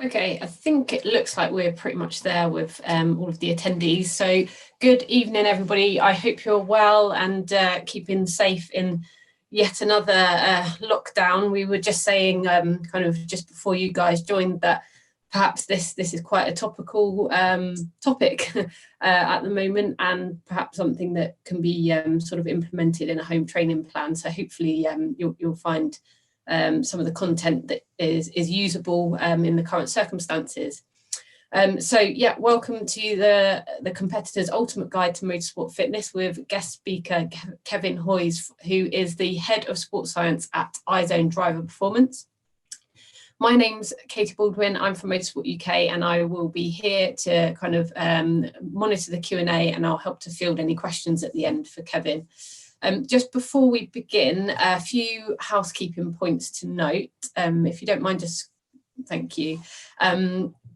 Okay, I think it looks like we're pretty much there with all of the attendees. So good evening, everybody. I hope you're well and keeping safe in yet another lockdown. We were just saying kind of just before you guys joined that perhaps this is quite a topical topic at the moment, and perhaps something that can be sort of implemented in a home training plan. So hopefully you'll find some of the content that is usable in the current circumstances. So yeah, welcome to the Competitor's Ultimate Guide to Motorsport Fitness with guest speaker Kevin Hoyes, who is the Head of Sports Science at iZone Driver Performance. My name's Katie Baldwin, I'm from Motorsport UK, and I will be here to kind of monitor the Q&A, and I'll help to field any questions at the end for Kevin. Just before we begin, a few housekeeping points to note. If you don't mind, just thank you.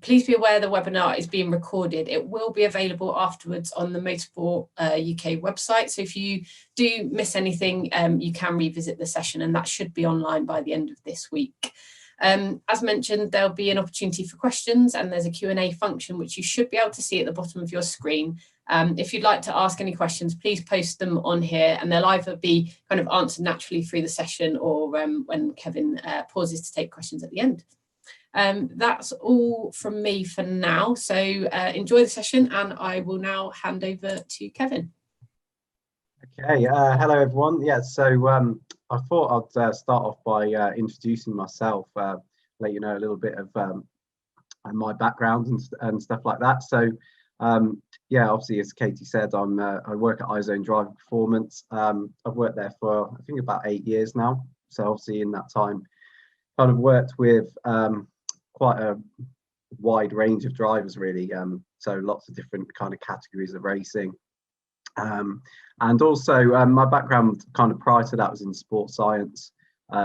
Please be aware the webinar is being recorded. It will be available afterwards on the Motorsport UK website. So if you do miss anything, you can revisit the session, and that should be online by the end of this week. As mentioned, there'll be an opportunity for questions, and there's a Q&A function which you should be able to see at the bottom of your screen. If you'd like to ask any questions, please post them on here, and they'll either be kind of answered naturally through the session or when Kevin pauses to take questions at the end. That's all from me for now. So enjoy the session, and I will now hand over to Kevin. Okay, hello everyone. Yeah, so I thought I'd start off by introducing myself, let you know a little bit of my background and stuff like that. So yeah, obviously, as Katie said, I work at iZone Driver Performance. I've worked there for I think about 8 years now. So obviously in that time, kind of worked with quite a wide range of drivers really. So lots of different kind of categories of racing. And also my background kind of prior to that was in sports science.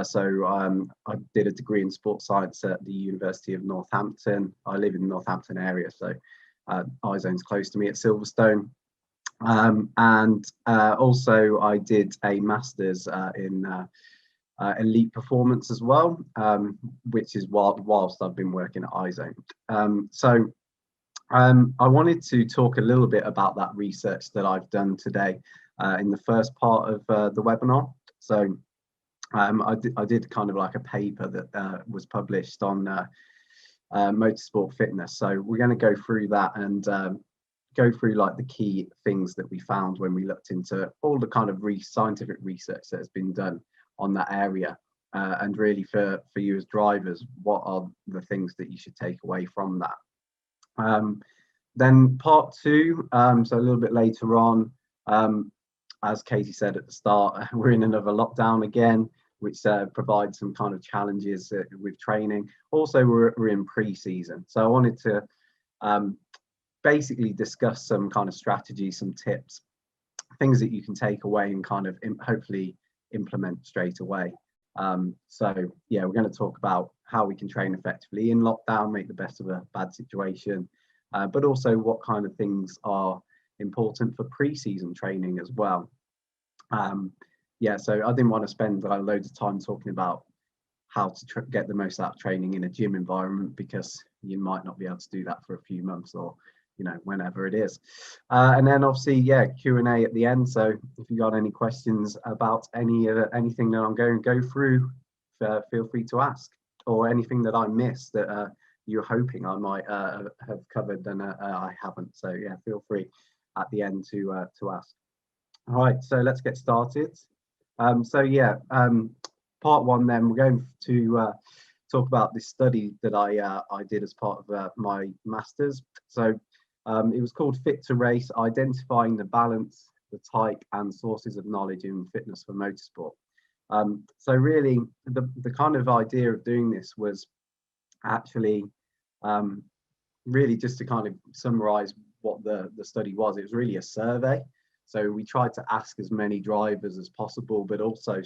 So I did a degree in sports science at the University of Northampton. I live in the Northampton area, so iZone's close to me at Silverstone. And also I did a master's in elite performance as well, which is whilst I've been working at iZone. I wanted to talk a little bit about that research that I've done today in the first part of the webinar. So I did kind of like a paper that was published on motorsport fitness. So we're going to go through that and go through like the key things that we found when we looked into all the kind of scientific research that has been done on that area. And really for you as drivers, what are the things that you should take away from that? Then part two, so a little bit later on, as Katie said at the start, we're in another lockdown again, which provides some kind of challenges with training. Also, we're in pre-season. So I wanted to basically discuss some kind of strategies, some tips, things that you can take away and kind of hopefully implement straight away. So yeah, we're going to talk about how we can train effectively in lockdown, make the best of a bad situation, but also what kind of things are important for pre-season training as well. Yeah, so I didn't want to spend loads of time talking about how to get the most out of training in a gym environment, because you might not be able to do that for a few months or whenever it is. And then obviously, yeah, Q&A at the end. So if you got any questions about anything that I'm going to go through, feel free to ask, or anything that I missed that you're hoping I might have covered and I haven't. So yeah, feel free at the end to ask. All right, so let's get started. So yeah, part one then, we're going to talk about this study that I did as part of my master's. So it was called Fit to Race, Identifying the Balance, the Type and Sources of Knowledge in Fitness for Motorsport. So really, the kind of idea of doing this was actually really just to kind of summarize what the study was. It was really a survey. So we tried to ask as many drivers as possible, but also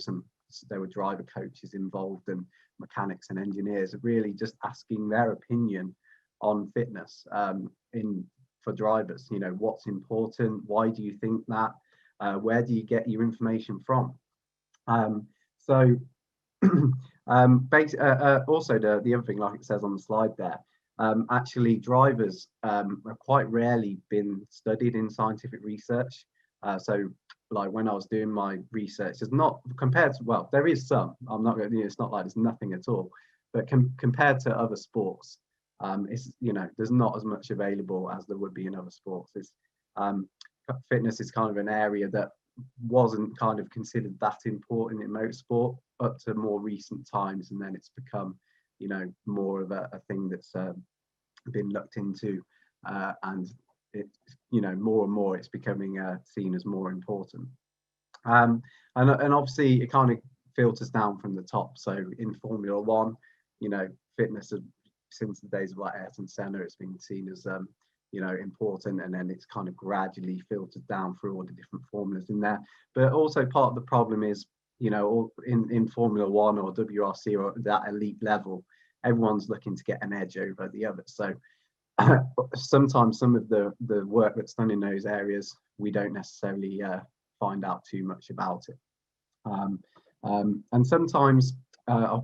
there were driver coaches involved and mechanics and engineers, really just asking their opinion on fitness for drivers. What's important? Why do you think that? Where do you get your information from? Also the other thing, like it says on the slide there, Actually, drivers are quite rarely been studied in scientific research. So like when I was doing my research, there's not compared to, well, there is some, I'm not going to, it's not like there's nothing at all, but compared to other sports, it's, you know, there's not as much available as there would be in other sports. It's, fitness is kind of an area that wasn't kind of considered that important in motorsport up to more recent times, and then it's become, you know, more of a thing that's been looked into, and it, you know, more and more it's becoming seen as more important. And obviously it kind of filters down from the top. So in Formula One, you know, fitness since the days of like Ayrton Senna, it's been seen as you know, important, and then it's kind of gradually filtered down through all the different formulas in there. But also part of the problem is, you know, in Formula One or WRC or that elite level, everyone's looking to get an edge over the other. So sometimes some of the work that's done in those areas, we don't necessarily find out too much about it. And sometimes I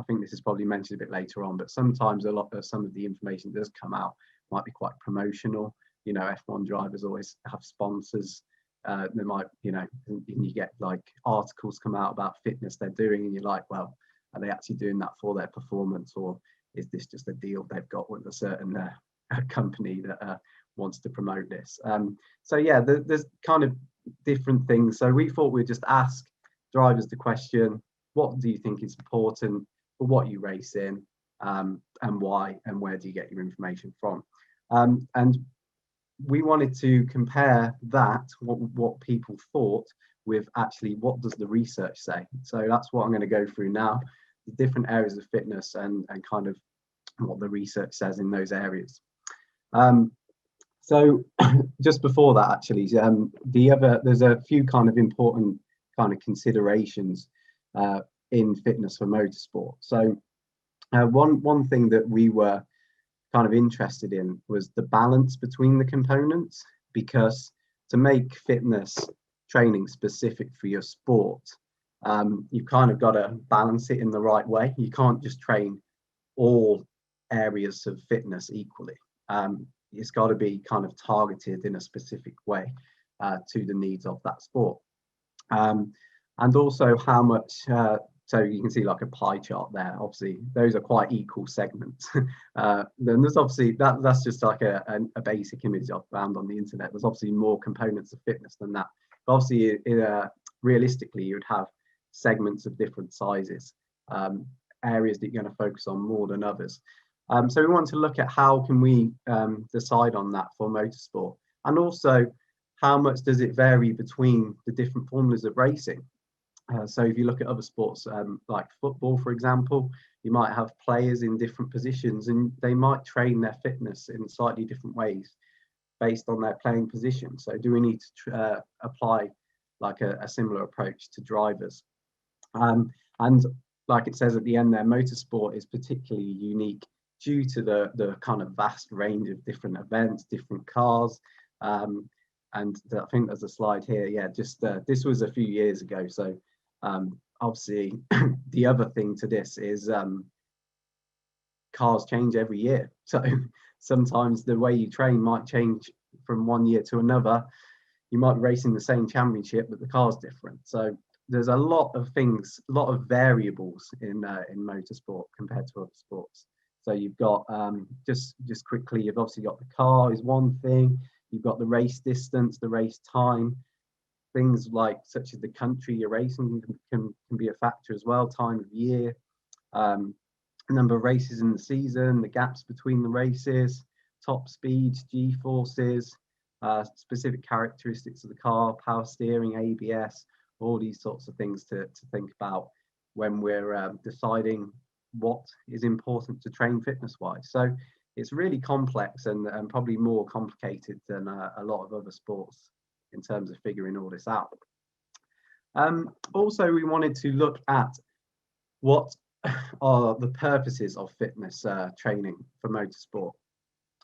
think this is probably mentioned a bit later on, but sometimes a lot of some of the information that does come out might be quite promotional. You know, F1 drivers always have sponsors. They might, you know, and you get like articles come out about fitness they're doing, and you're like, well, are they actually doing that for their performance, or is this just a deal they've got with a certain company that wants to promote this? So yeah, there's kind of different things. So we thought we'd just ask drivers the question, what do you think is important for what you race in, and why, and where do you get your information from? And we wanted to compare that, what people thought, with actually what does the research say. So that's what I'm going to go through now, the different areas of fitness and kind of what the research says in those areas. So just before that, actually, there's a few kind of important kind of considerations in fitness for motorsport. So one thing that we were kind of interested in was the balance between the components, because to make fitness training specific for your sport, you've kind of got to balance it in the right way. You can't just train all areas of fitness equally. It's got to be kind of targeted in a specific way to the needs of that sport. And also how much, so you can see like a pie chart there. Obviously, those are quite equal segments. Then there's obviously, that's just like a basic image I've found on the internet. There's obviously more components of fitness than that. But obviously, realistically, you would have segments of different sizes, areas that you're going to focus on more than others. So we want to look at how can we decide on that for motorsport, and also how much does it vary between the different formulas of racing. So if you look at other sports like football, for example, you might have players in different positions, and they might train their fitness in slightly different ways based on their playing position. So do we need to apply like a similar approach to drivers? And like it says at the end there, motorsport is particularly unique due to the kind of vast range of different events, different cars. And I think there's a slide here. Yeah, just this was a few years ago. So obviously the other thing to this is cars change every year. So sometimes the way you train might change from one year to another. You might be racing the same championship, but the car's different. So there's a lot of things, a lot of variables in motorsport compared to other sports. So you've got, just quickly, you've obviously got the car is one thing, you've got the race distance, the race time, things like such as the country you're racing can be a factor as well, time of year, number of races in the season, the gaps between the races, top speeds, G-forces, specific characteristics of the car, power steering, ABS, all these sorts of things to think about when we're deciding what is important to train fitness wise. So it's really complex and probably more complicated than a lot of other sports in terms of figuring all this out. Also, we wanted to look at what are the purposes of fitness training for motorsport.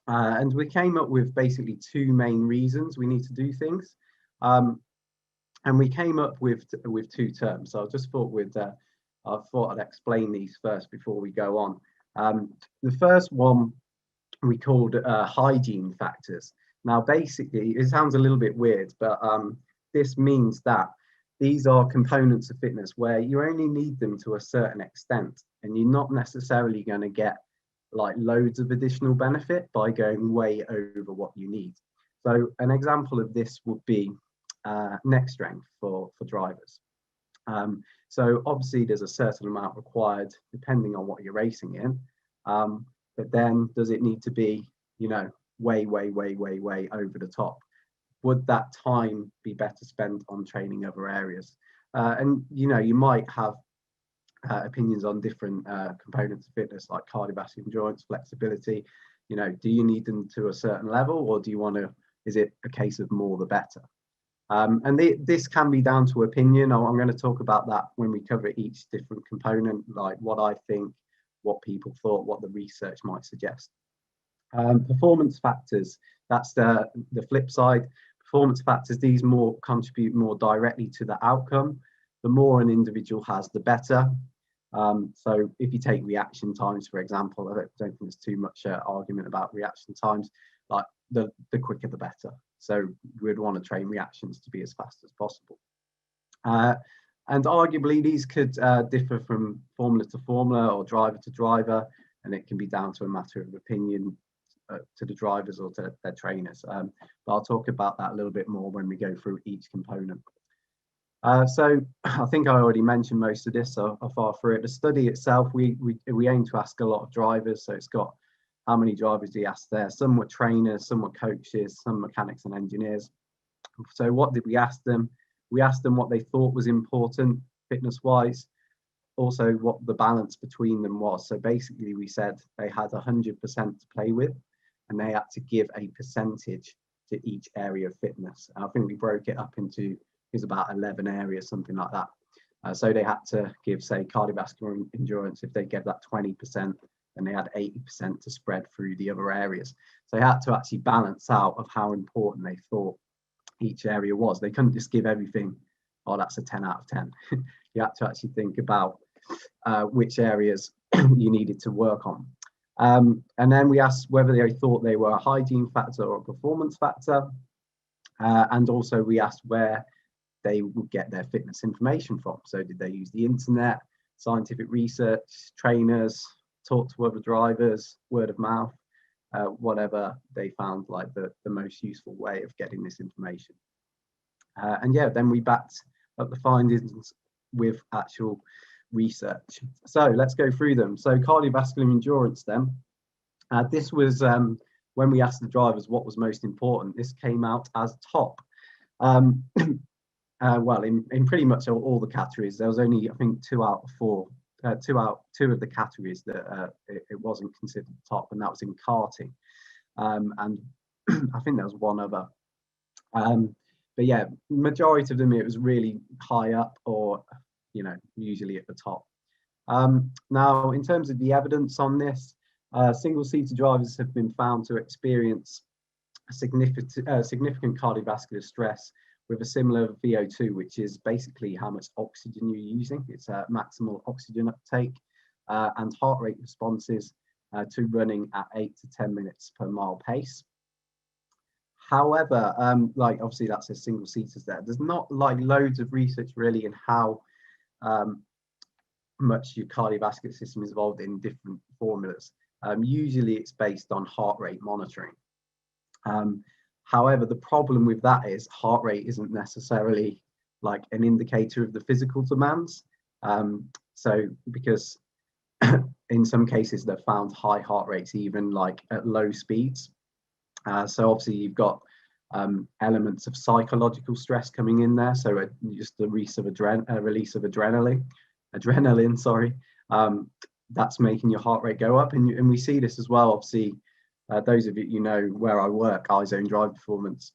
And we came up with basically two main reasons we need to do things. And we came up with two terms. So I just thought I thought I'd explain these first before we go on. The first one we called hygiene factors. Now, basically, it sounds a little bit weird, but this means that these are components of fitness where you only need them to a certain extent, and you're not necessarily going to get like loads of additional benefit by going way over what you need. So an example of this would be neck strength for drivers. So obviously there's a certain amount required depending on what you're racing in, but then does it need to be, you know, way over the top? Would that time be better spent on training other areas? And you know, you might have opinions on different components of fitness like cardiovascular endurance, flexibility. You know, do you need them to a certain level, or do you want to, is it a case of more the better? And this can be down to opinion. I'm going to talk about that when we cover each different component, like what I think, what people thought, what the research might suggest. Performance factors, that's the flip side. Performance factors, these more contribute more directly to the outcome. The more an individual has, the better. So if you take reaction times, for example, I don't think there's too much argument about reaction times, like the quicker the better. So we'd want to train reactions to be as fast as possible. And arguably these could differ from formula to formula or driver to driver, and it can be down to a matter of opinion to the drivers or to their trainers. But I'll talk about that a little bit more when we go through each component. So I think I already mentioned most of this, so I'll fire through it. The study itself, we aim to ask a lot of drivers. So it's got how many drivers do you ask there? Some were trainers, some were coaches, some mechanics and engineers. So what did we ask them? We asked them what they thought was important fitness-wise, also what the balance between them was. So basically we said they had 100% to play with, and they had to give a percentage to each area of fitness. And I think we broke it up into, is about 11 areas, something like that. So they had to give, say, cardiovascular endurance. If they gave that 20%, and they had 80% to spread through the other areas. So they had to actually balance out of how important they thought each area was. They couldn't just give everything, oh, that's a 10 out of 10. You had to actually think about which areas you needed to work on. And then we asked whether they thought they were a hygiene factor or a performance factor. And also we asked where they would get their fitness information from. So did they use the internet, scientific research, trainers, talk to other drivers, word of mouth, whatever they found like the most useful way of getting this information. And yeah, then we backed up the findings with actual research. So let's go through them. So cardiovascular endurance then. This was when we asked the drivers what was most important, this came out as top. Well, in pretty much all the categories, there was only, I think, 2 out of 4, two of the categories that it wasn't considered top, and that was in karting. And I think there was one other. But yeah, majority of them, it was really high up or, you know, usually at the top. Now, in terms of the evidence on this, single-seater drivers have been found to experience significant cardiovascular stress with a similar VO2, which is basically how much oxygen you're using. It's a maximal oxygen uptake and heart rate responses to running at 8 to 10 minutes per mile pace. However, like obviously that's a single seaters there. There's not like loads of research really in how much your cardiovascular system is involved in different formulas. Usually it's based on heart rate monitoring. However, the problem with that is heart rate isn't necessarily like an indicator of the physical demands. So because in some cases they've found high heart rates even like at low speeds. So obviously you've got elements of psychological stress coming in there. So just the release of adrenaline, sorry, that's making your heart rate go up. And we see this as well, obviously. Those of you know where I work, iZone Drive Performance,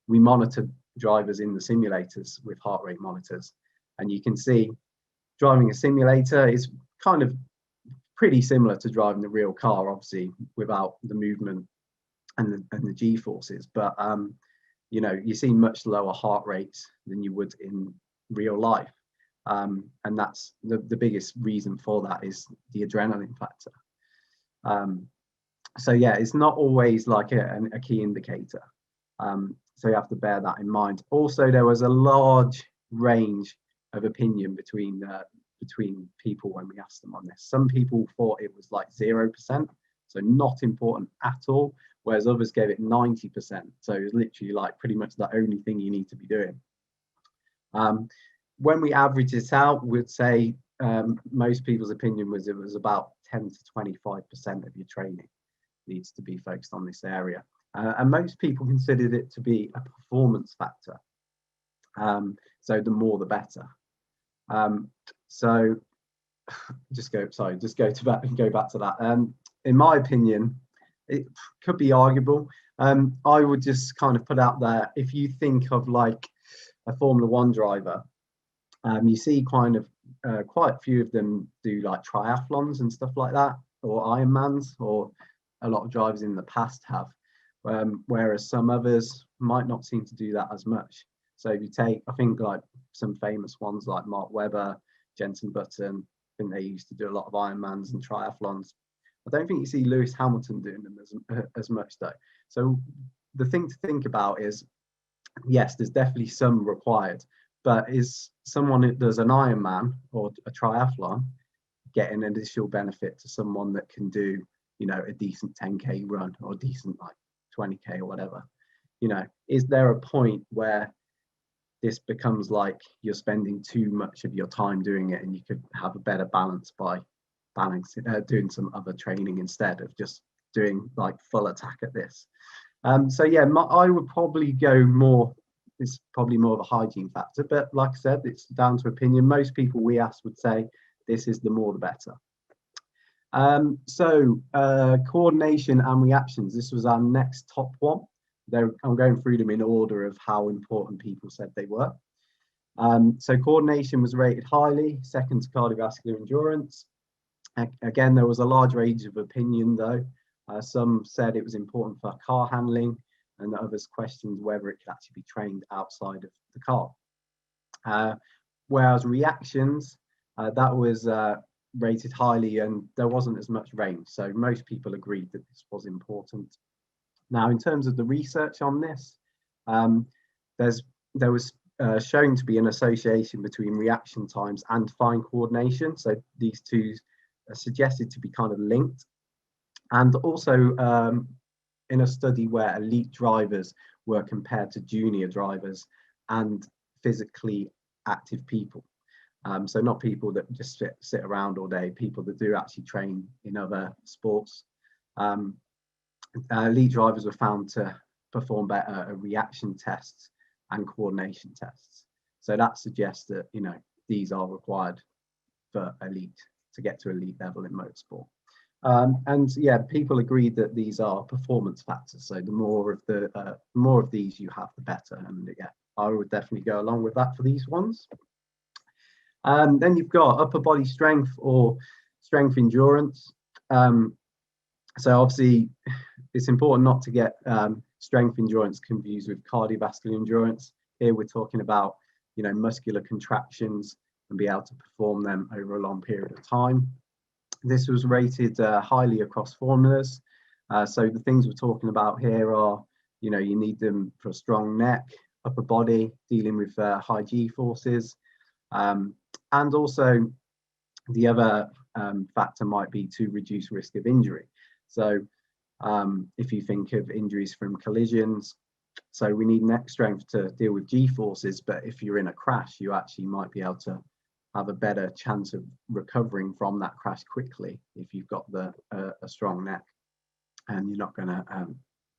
we monitor drivers in the simulators with heart rate monitors. And you can see driving a simulator is kind of pretty similar to driving the real car, obviously, without the movement and the G-forces. But, you know, you see much lower heart rates than you would in real life. And that's the biggest reason for that is the adrenaline factor. So yeah, it's not always like a key indicator. So you have to bear that in mind. Also, there was a large range of opinion between people when we asked them on this. Some people thought it was like 0%, so not important at all, whereas others gave it 90%. So it was literally like pretty much the only thing you need to be doing. When we average it out, we'd say most people's opinion was it was about 10 to 25% of your training needs to be focused on this area. And most people considered it to be a performance factor. So the more the better. So go back to that. In my opinion, it could be arguable. I would just kind of put out there, if you think of like a Formula One driver, you see quite a few of them do like triathlons and stuff like that, or Ironmans, or a lot of drivers in the past have, whereas some others might not seem to do that as much. So if you take, I think like some famous ones like Mark Webber, Jenson Button, I think they used to do a lot of Ironmans and triathlons. I don't think you see Lewis Hamilton doing them as much though. So the thing to think about is, yes, there's definitely some required, but is someone that does an Ironman or a triathlon getting an additional benefit to someone that can do, you know, a decent 10K run or decent like 20K or whatever? You know, is there a point where this becomes like you're spending too much of your time doing it and you could have a better balance by doing some other training instead of just doing like full attack at this? So yeah, I would probably go more, it's probably more of a hygiene factor, but like I said, it's down to opinion. Most people we asked would say this is the more the better. Coordination and reactions, this was our next top one. I'm going through them in order of how important people said they were. So coordination was rated highly, second to cardiovascular endurance. Again, there was a large range of opinion though. Some said it was important for car handling, and others questioned whether it could actually be trained outside of the car. Whereas reactions, that was rated highly, and there wasn't as much range. So most people agreed that this was important. Now, in terms of the research on this, there was shown to be an association between reaction times and fine coordination. So these two are suggested to be kind of linked. And also in a study where elite drivers were compared to junior drivers and physically active people. So not people that just sit around all day, people that do actually train in other sports. Elite drivers were found to perform better at reaction tests and coordination tests. So that suggests that, you know, these are required for elite, to get to elite level in motorsport. And yeah, people agreed that these are performance factors. So the more of these you have, the better. And yeah, I would definitely go along with that for these ones. Then you've got upper body strength or strength endurance. So obviously, it's important not to get strength endurance confused with cardiovascular endurance. Here we're talking about, you know, muscular contractions and be able to perform them over a long period of time. This was rated highly across formulas. So the things we're talking about here are, you know, you need them for a strong neck, upper body, dealing with high G forces. And also the other factor might be to reduce risk of injury. So if you think of injuries from collisions, so we need neck strength to deal with G forces, but if you're in a crash, you actually might be able to have a better chance of recovering from that crash quickly if you've got a strong neck, and you're not going to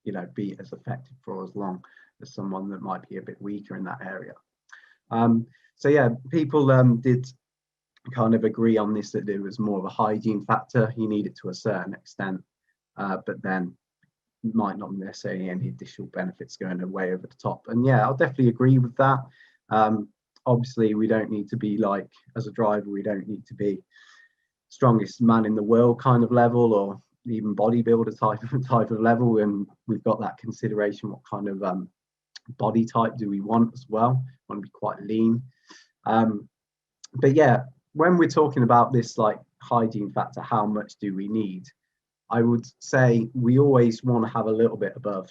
you know, be as effective for as long as someone that might be a bit weaker in that area. So yeah, people did kind of agree on this, that there was more of a hygiene factor. You need it to a certain extent, but then might not necessarily any additional benefits going way over the top. And yeah, I'll definitely agree with that. Obviously, we don't need to be like, as a driver, we don't need to be strongest man in the world kind of level, or even bodybuilder type of level. And we've got that consideration, what kind of body type do we want as well? Want to be quite lean. But yeah, when we're talking about this like hygiene factor, how much do we need? I would say we always want to have a little bit above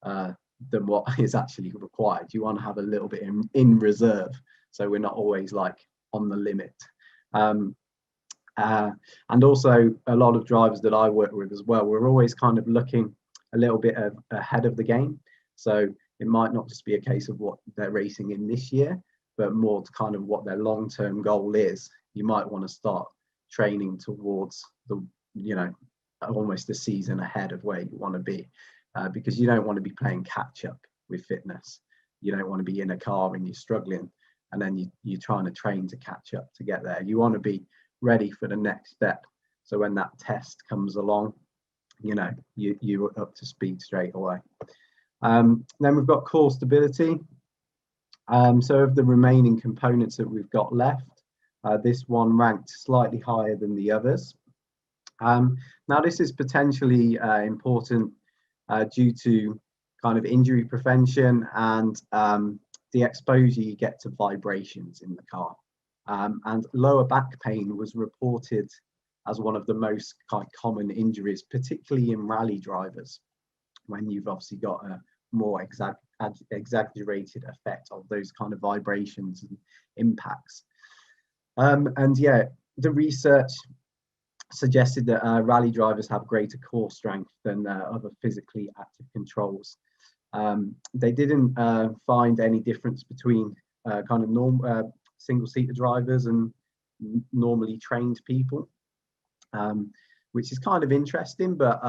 than what is actually required. You want to have a little bit in reserve, so we're not always like on the limit. And also a lot of drivers that I work with as well, we're always kind of looking a little bit ahead of the game. So it might not just be a case of what they're racing in this year, but more to kind of what their long-term goal is. You might want to start training towards the, you know, almost a season ahead of where you want to be, because you don't want to be playing catch up with fitness. You don't want to be in a car and you're struggling and then you're trying to train to catch up to get there. You want to be ready for the next step. So when that test comes along, you know, you're up to speed straight away. Then we've got core stability. So of the remaining components that we've got left, this one ranked slightly higher than the others. Now this is potentially important due to kind of injury prevention and the exposure you get to vibrations in the car. And lower back pain was reported as one of the most common injuries, particularly in rally drivers, when you've obviously got a more exaggerated effect of those kind of vibrations and impacts. And yeah, the research suggested that rally drivers have greater core strength than other physically active controls. They didn't find any difference between kind of single-seater drivers and normally trained people, which is kind of interesting. But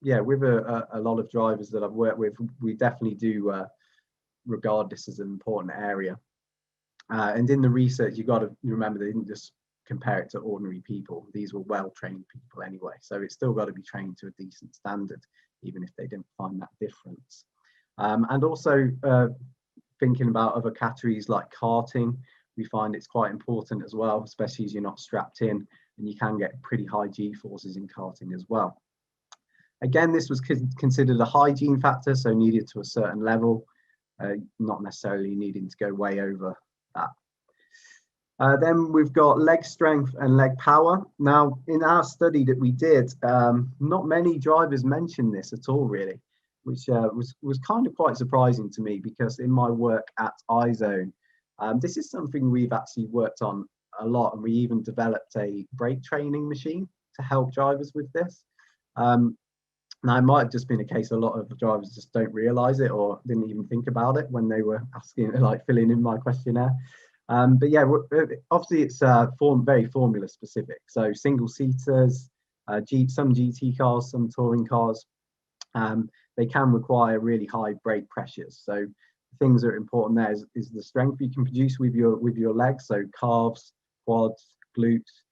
yeah, with a lot of drivers that I've worked with, we definitely do regard this as an important area. And in the research, you've got to remember they didn't just compare it to ordinary people. These were well-trained people anyway, so it's still got to be trained to a decent standard, even if they didn't find that difference. And also thinking about other categories like karting, we find it's quite important as well, especially as you're not strapped in, and you can get pretty high G-forces in karting as well. Again, this was considered a hygiene factor, so needed to a certain level, not necessarily needing to go way over that. Then we've got leg strength and leg power. Now, in our study that we did, not many drivers mentioned this at all, really, which was kind of quite surprising to me, because in my work at iZone, this is something we've actually worked on a lot, and we even developed a brake training machine to help drivers with this. Now, it might have just been a case a lot of drivers just don't realise it or didn't even think about it when they were asking, like filling in my questionnaire. But yeah, obviously it's very formula specific. So single seaters, some GT cars, some touring cars, they can require really high brake pressures. So things that are important there is the strength you can produce with your legs, so calves, quads, glutes,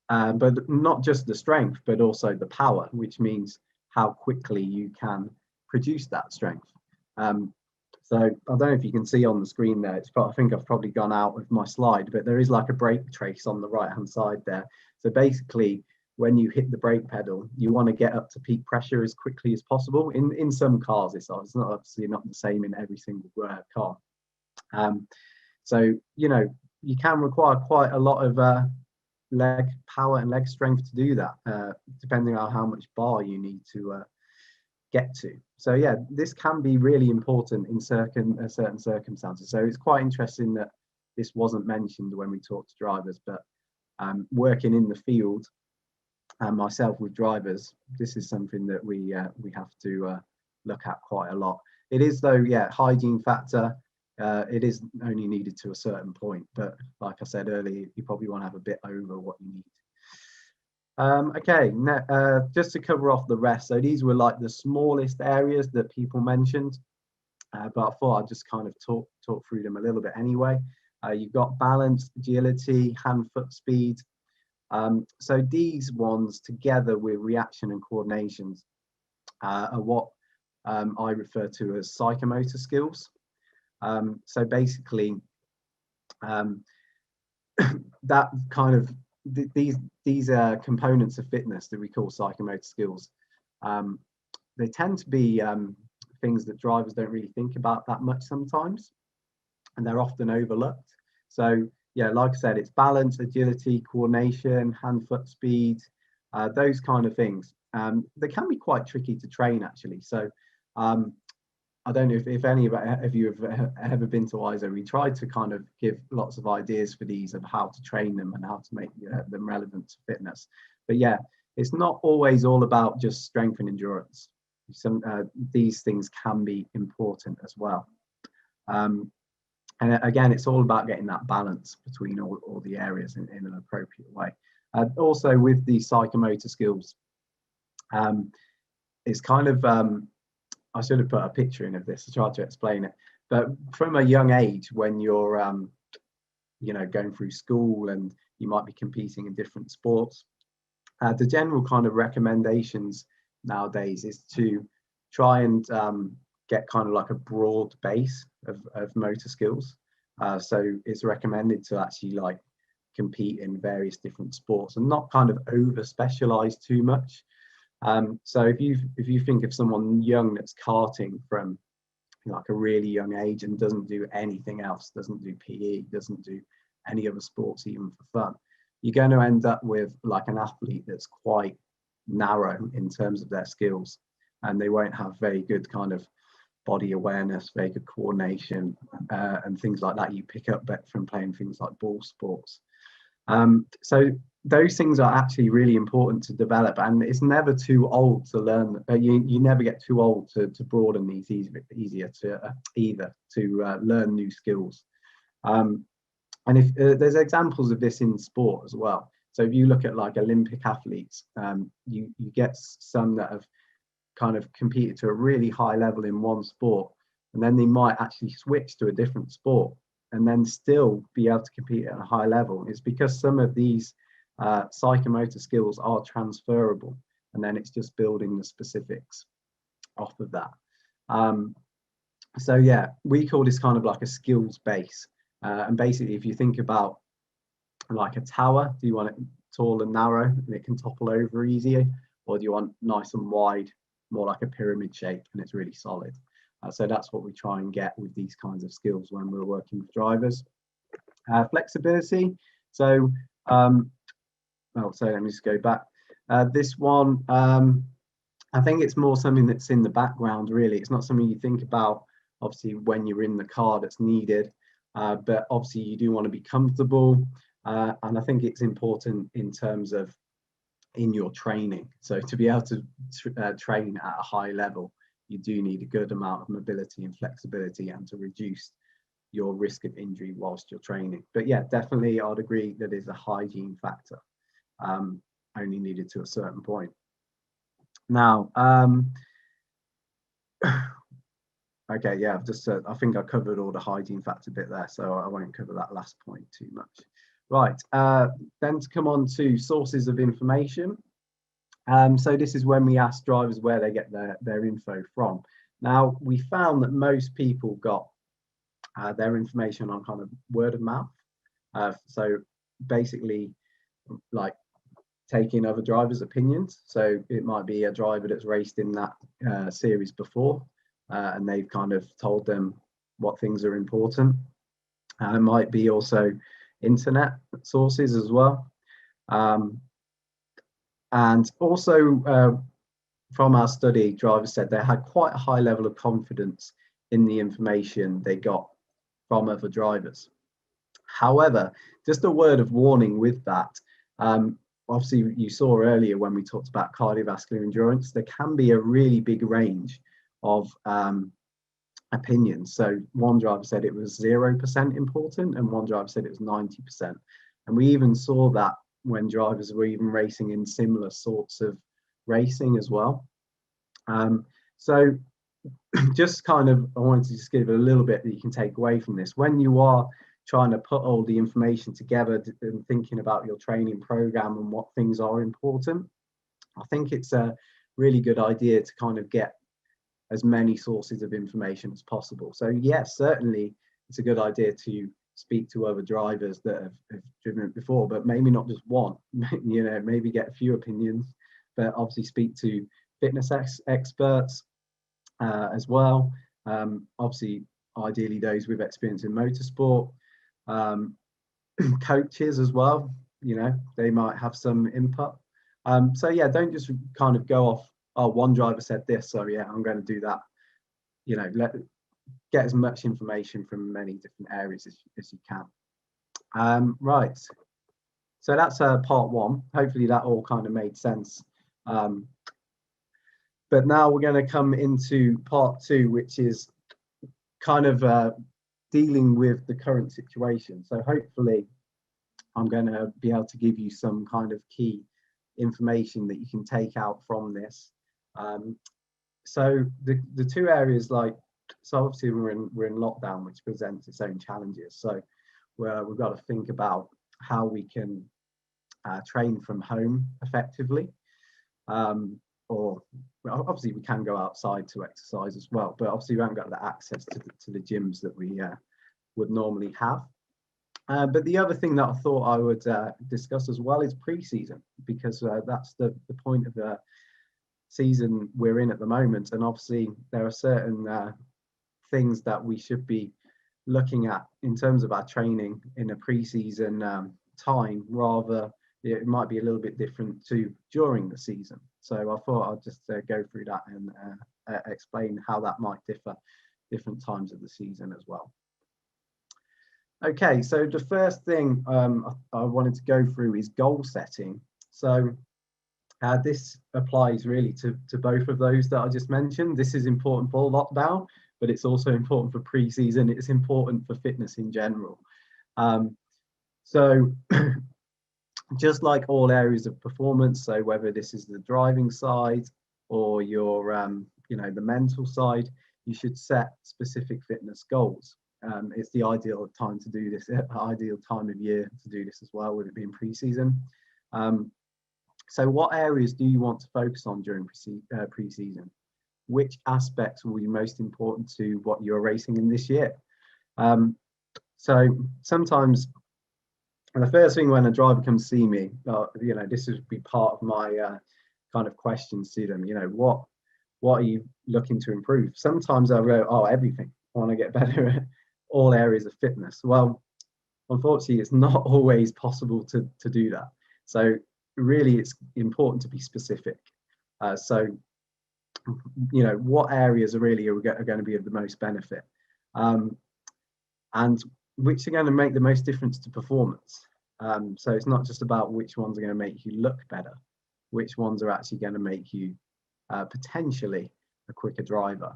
but not just the strength, but also the power, which means how quickly you can produce that strength. So I don't know if you can see on the screen there, I think I've probably gone out of my slide, but there is like a brake trace on the right hand side there. So basically, when you hit the brake pedal, you want to get up to peak pressure as quickly as possible. In some cars, it's not obviously not the same in every single car. So, you know, you can require quite a lot of leg power and leg strength to do that, depending on how much bar you need to get to. So yeah, this can be really important in certain circumstances. So it's quite interesting that this wasn't mentioned when we talked to drivers, but working in the field and myself with drivers, this is something that we have to look at quite a lot. It is though, yeah, hygiene factor. It is only needed to a certain point, but like I said earlier, you probably want to have a bit over what you need. Okay, just to cover off the rest. So these were like the smallest areas that people mentioned, but I thought I'd just kind of talk through them a little bit anyway. You've got balance, agility, hand-foot speed. So these ones, together with reaction and coordinations, are what I refer to as psychomotor skills. So basically, that kind of these components of fitness that we call psychomotor skills, they tend to be things that drivers don't really think about that much sometimes, and they're often overlooked. So yeah, like I said, it's balance, agility, coordination, hand-foot speed, those kind of things. They can be quite tricky to train actually. So I don't know if any of you have ever been to iZone. We tried to kind of give lots of ideas for these of how to train them and how to make them relevant to fitness. But yeah, it's not always all about just strength and endurance. These things can be important as well. And again, it's all about getting that balance between all the areas in an appropriate way. Also with the psychomotor skills, it's kind of, I should have put a picture in of this to try to explain it. But from a young age, when you're, going through school and you might be competing in different sports, the general kind of recommendations nowadays is to try and get kind of like a broad base of motor skills. So it's recommended to actually like compete in various different sports and not kind of over specialize too much. So if you think of someone young that's karting from like a really young age and doesn't do anything else, doesn't do PE, doesn't do any other sports even for fun, you're going to end up with like an athlete that's quite narrow in terms of their skills, and they won't have very good kind of body awareness, very good coordination, and things like that you pick up from playing things like ball sports. So those things are actually really important to develop, and it's never too old to learn. You never get too old to broaden these easier to learn new skills. And if there's examples of this in sport as well. So if you look at like Olympic athletes, you get some that have kind of competed to a really high level in one sport, and then they might actually switch to a different sport and then still be able to compete at a high level. It's because some of these psychomotor skills are transferable, and then it's just building the specifics off of that. So yeah, we call this kind of like a skills base. And basically, if you think about like a tower, do you want it tall and narrow and it can topple over easier, or do you want nice and wide, more like a pyramid shape and it's really solid? So that's what we try and get with these kinds of skills when we're working with drivers. Flexibility. So, so let me just go back. This one, I think it's more something that's in the background, really. It's not something you think about, obviously, when you're in the car that's needed. But obviously, you do want to be comfortable. And I think it's important in terms of in your training. So to be able to train at a high level, you do need a good amount of mobility and flexibility, and to reduce your risk of injury whilst you're training. But yeah, definitely I'd agree that is a hygiene factor, only needed to a certain point. Now, okay, yeah, I've just I think I covered all the hygiene factor bit there, so I won't cover that last point too much. Right, then to come on to sources of information. So this is when we ask drivers where they get their info from. Now, we found that most people got their information on kind of word of mouth. So basically, like taking other drivers' opinions. So it might be a driver that's raced in that series before, and they've kind of told them what things are important. It might be also internet sources as well. And also from our study, drivers said they had quite a high level of confidence in the information they got from other drivers. However, just a word of warning with that. Obviously, you saw earlier when we talked about cardiovascular endurance, there can be a really big range of opinions. So one driver said it was 0% important, and one driver said it was 90%. And we even saw that when drivers were even racing in similar sorts of racing as well. So just kind of, I wanted to just give a little bit that you can take away from this. When you are trying to put all the information together and thinking about your training program and what things are important, I think it's a really good idea to kind of get as many sources of information as possible. So yes, certainly it's a good idea to speak to other drivers that have driven it before, but maybe not just one, maybe get a few opinions, but obviously speak to fitness experts as well. Obviously, ideally those with experience in motorsport, coaches as well, they might have some input. So yeah, don't just kind of go off, oh, one driver said this, so yeah, I'm going to do that. You know, get as much information from many different areas as you can. Right, so that's part one. Hopefully that all kind of made sense. But now we're going to come into part two, which is kind of dealing with the current situation. So hopefully I'm going to be able to give you some kind of key information that you can take out from this. So the two areas, so obviously we're in lockdown, which presents its own challenges. So we've got to think about how we can train from home effectively. Or obviously we can go outside to exercise as well, but obviously we haven't got the access to the gyms that we would normally have. But the other thing that I thought I would discuss as well is pre-season, because that's the point of the season we're in at the moment. And obviously there are certain things that we should be looking at in terms of our training in a pre-season time, rather it might be a little bit different to during the season. So I thought I'd just go through that and explain how that might differ different times of the season as well. Okay, so the first thing I wanted to go through is goal setting. So this applies really to both of those that I just mentioned. This is important for lockdown, but it's also important for pre-season. It's important for fitness in general. So just like all areas of performance, so whether this is the driving side or your the mental side, you should set specific fitness goals. It's the ideal time to do this, ideal time of year to do this as well, with it being pre-season. So what areas do you want to focus on during pre-season? Which aspects will be most important to what you're racing in this year? So sometimes, and the first thing when a driver comes see me, this would be part of my kind of questions to them. What are you looking to improve? Sometimes I'll go, oh, everything. I want to get better at all areas of fitness. Well, unfortunately, it's not always possible to do that. So really, it's important to be specific. So what areas are going to be of the most benefit, and which are going to make the most difference to performance. So it's not just about which ones are going to make you look better, which ones are actually going to make you potentially a quicker driver.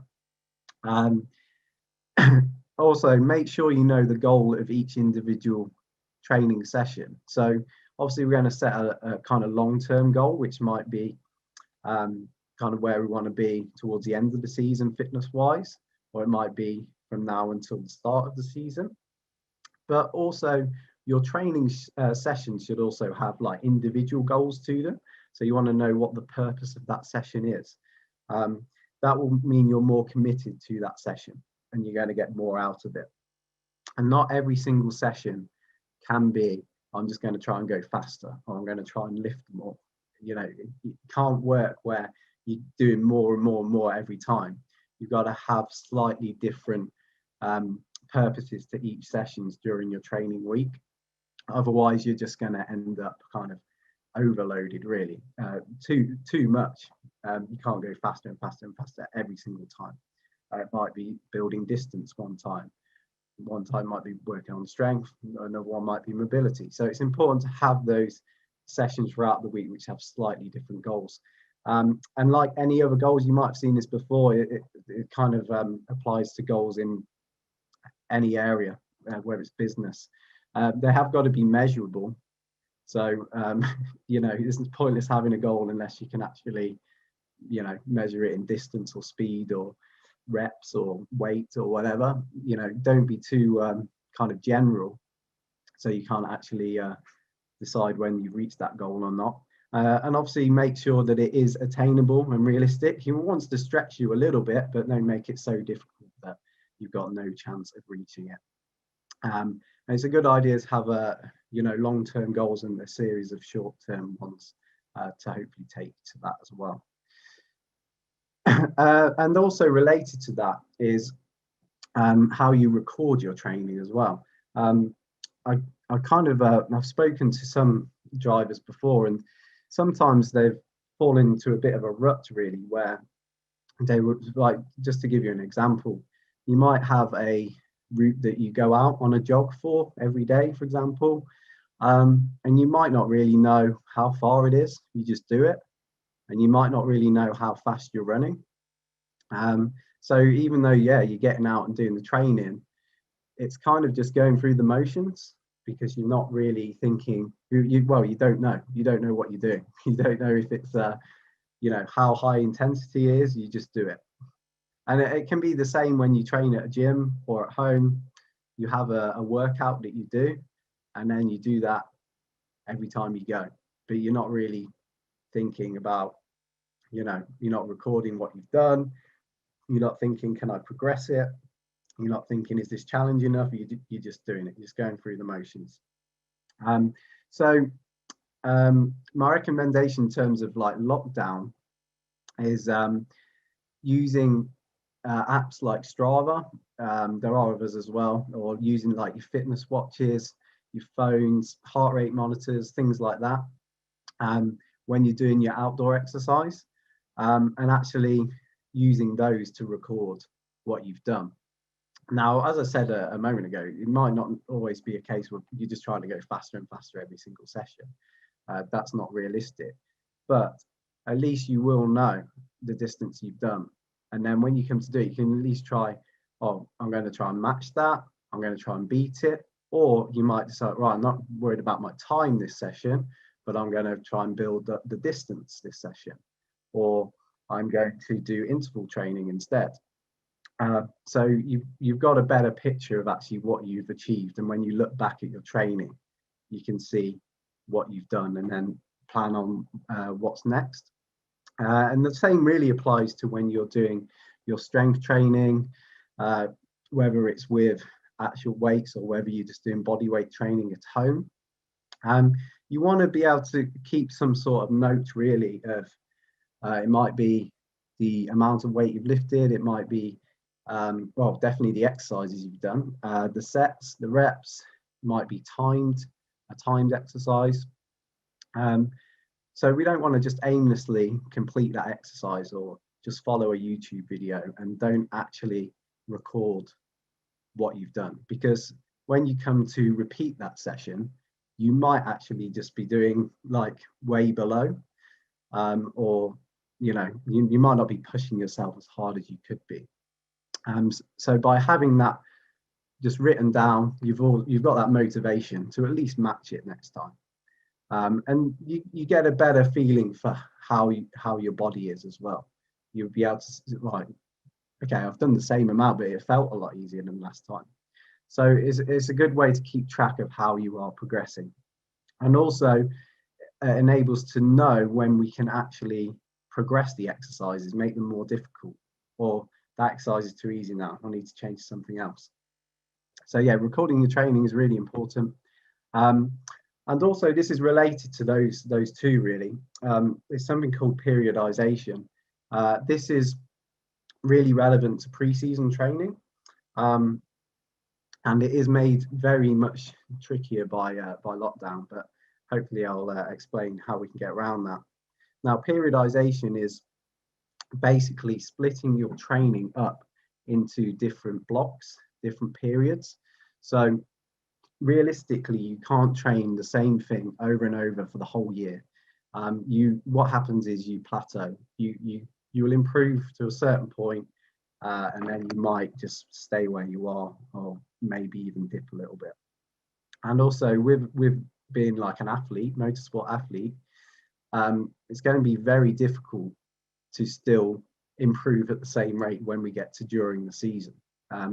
Also, make sure you know the goal of each individual training session. So obviously we're going to set a kind of long-term goal, which might be kind of where we want to be towards the end of the season fitness-wise, or it might be from now until the start of the season. But also your training sessions should also have like individual goals to them. So you want to know what the purpose of that session is. That will mean you're more committed to that session and you're going to get more out of it. And not every single session can be, I'm just going to try and go faster, or I'm going to try and lift more. It can't work where you're doing more and more and more every time. You've got to have slightly different purposes to each sessions during your training week. Otherwise, you're just going to end up kind of overloaded, really. Too much. You can't go faster and faster and faster every single time. It might be building distance one time might be working on strength, another one might be mobility. So it's important to have those sessions throughout the week which have slightly different goals. And like any other goals, you might have seen this before, it kind of applies to goals in any area, whether it's business. They have got to be measurable. So, it's pointless having a goal unless you can actually, measure it in distance or speed or reps or weight or whatever. Don't be too kind of general, so you can't actually decide when you've reached that goal or not. And obviously make sure that it is attainable and realistic. He wants to stretch you a little bit, but don't make it so difficult that you've got no chance of reaching it. And it's a good idea to have long-term goals and a series of short-term ones to hopefully take to that as well. And also related to that is how you record your training as well. I kind of I've spoken to some drivers before, and sometimes they've fallen into a bit of a rut, really, where they would, like, just to give you an example, you might have a route that you go out on a jog for every day, for example, and you might not really know how far it is. You just do it, and you might not really know how fast you're running. So even though, yeah, you're getting out and doing the training, it's kind of just going through the motions, because you're not really thinking. Well, you don't know. You don't know what you're doing. You don't know if it's how high intensity is. You just do it. And it can be the same when you train at a gym or at home. You have a workout that you do, and then you do that every time you go, but you're not really thinking about, you're not recording what you've done. You're not thinking, can I progress it? You're not thinking, is this challenge enough? You're just doing it. You're just going through the motions. So my recommendation in terms of like lockdown is using apps like Strava. There are others as well, or using like your fitness watches, your phones, heart rate monitors, things like that, when you're doing your outdoor exercise, and actually using those to record what you've done. Now, as I said a moment ago, it might not always be a case where you're just trying to go faster and faster every single session. That's not realistic, but at least you will know the distance you've done. And then when you come to do it, you can at least try, oh, I'm going to try and match that. I'm going to try and beat it. Or you might decide, right, I'm not worried about my time this session, but I'm going to try and build up the distance this session. Or I'm going to do interval training instead. So you've got a better picture of actually what you've achieved. And when you look back at your training, you can see what you've done and then plan on what's next. And the same really applies to when you're doing your strength training, whether it's with actual weights or whether you're just doing body weight training at home. You want to be able to keep some sort of note, really, of it might be the amount of weight you've lifted, it might be well, definitely the exercises you've done, the sets, the reps, might be a timed exercise. So we don't want to just aimlessly complete that exercise or just follow a YouTube video and don't actually record what you've done, because when you come to repeat that session, you might actually just be doing like way below, or you might not be pushing yourself as hard as you could be. So by having that just written down, you've got that motivation to at least match it next time. And you get a better feeling for how your body is as well. You'll be able to, like, okay, I've done the same amount, but it felt a lot easier than last time. So it's a good way to keep track of how you are progressing, and also enables to know when we can actually progress the exercises, make them more difficult, or that exercise is too easy now, I need to change something else. So yeah, recording your training is really important. And also this is related to those two, really. It's something called periodization. This is really relevant to pre-season training. And it is made very much trickier by lockdown, but hopefully I'll explain how we can get around that. Now, periodization is basically splitting your training up into different blocks, different periods. So realistically, you can't train the same thing over and over for the whole year. What happens is you plateau. You will improve to a certain point, and then you might just stay where you are, or maybe even dip a little bit. And also with being like an athlete, motorsport athlete, it's going to be very difficult to still improve at the same rate when we get to during the season,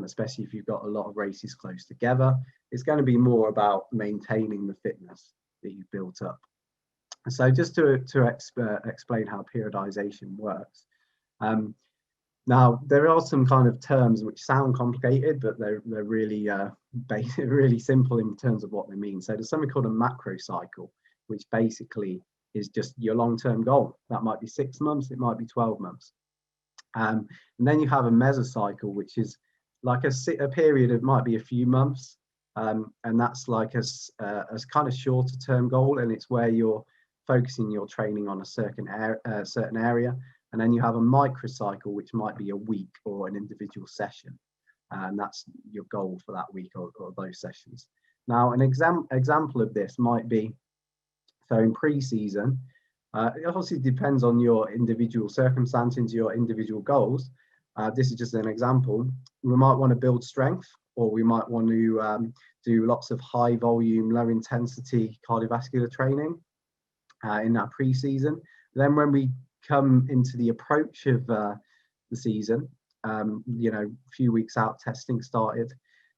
especially if you've got a lot of races close together. It's going to be more about maintaining the fitness that you've built up. So just to explain how periodization works. Now, there are some kind of terms which sound complicated, but they're really really simple in terms of what they mean. So there's something called a macro cycle, which basically is just your long-term goal. That might be 6 months, it might be 12 months. And then you have a mesocycle, which is like a period, it might be a few months, and that's like a kind of shorter term goal, and it's where you're focusing your training on a certain area, and then you have a microcycle, which might be a week or an individual session, and that's your goal for that week or those sessions. Now, an example of this might be, so in pre-season, it obviously depends on your individual circumstances, your individual goals. This is just an example. We might want to build strength, or we might want to do lots of high volume, low intensity cardiovascular training in our pre-season. Then when we come into the approach of the season, you know, a few weeks out, testing started,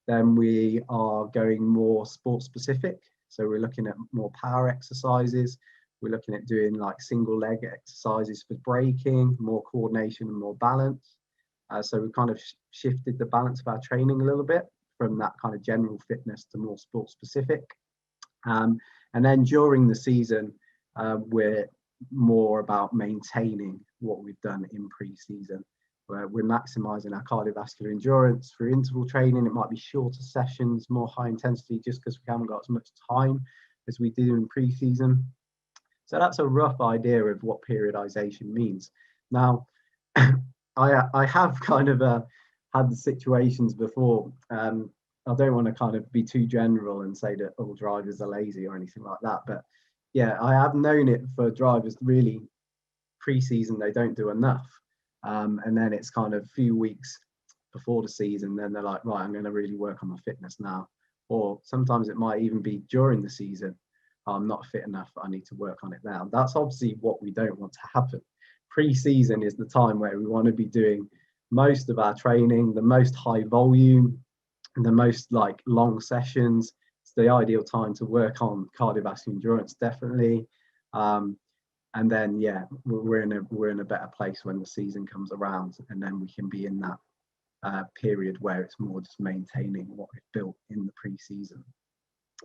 then we are going more sport specific. So we're looking at more power exercises. We're looking at doing like single leg exercises for braking, more coordination and more balance. So we've kind of shifted the balance of our training a little bit from that kind of general fitness to more sport specific. And then during the season, we're more about maintaining what we've done in pre-season. We're maximizing our cardiovascular endurance through interval training. It might be shorter sessions, more high intensity, just because we haven't got as much time as we do in pre-season. So that's a rough idea of what periodization means. Now, I have kind of had the situations before. I don't want to kind of be too general and say that all drivers are lazy or anything like that, but yeah, I have known it for drivers really pre-season, they don't do enough. And then it's kind of a few weeks before the season, then they're like, right, I'm going to really work on my fitness now. Or sometimes it might even be during the season, I'm not fit enough, I need to work on it now. That's obviously what we don't want to happen. Pre-season is the time where we want to be doing most of our training, the most high volume, the most like long sessions. It's the ideal time to work on cardiovascular endurance, definitely. And then, yeah, we're in a better place when the season comes around, and then we can be in that period where it's more just maintaining what we've built in the pre-season.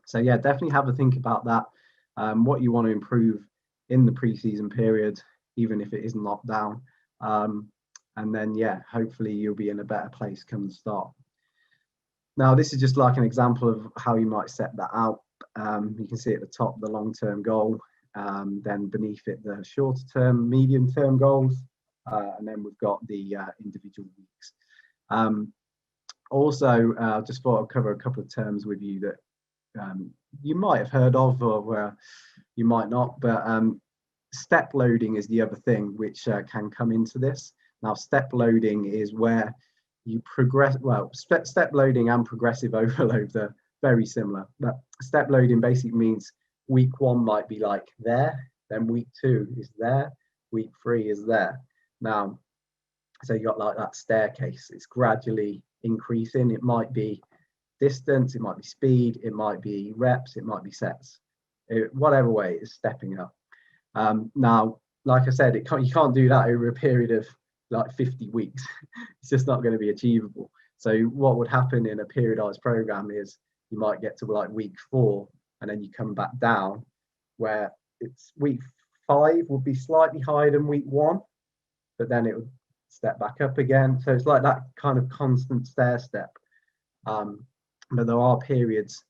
So yeah, definitely have a think about that. What you want to improve in the pre-season period, even if it isn't locked down. And then, yeah, hopefully you'll be in a better place come the start. Now, this is just like an example of how you might set that out. You can see at the top the long-term goal. Then beneath it, the shorter term, medium term goals. And then we've got the individual weeks. Also, just thought I'd cover a couple of terms with you that you might have heard of, or you might not, but step loading is the other thing which can come into this. Now, step loading is where you progress, well, step loading and progressive overload are very similar, but step loading basically means week 1 might be like there, then week 2 is there, week 3 is there. Now, so you got like that staircase, it's gradually increasing. It might be distance, it might be speed, it might be reps, it might be sets. Whatever way, it's stepping up. Now, like I said, you can't do that over a period of like 50 weeks. It's just not going to be achievable. So what would happen in a periodized program is you might get to like week 4, and then you come back down, where it's week 5 would be slightly higher than week 1, but then it would step back up again. So it's like that kind of constant stair step. But there are periods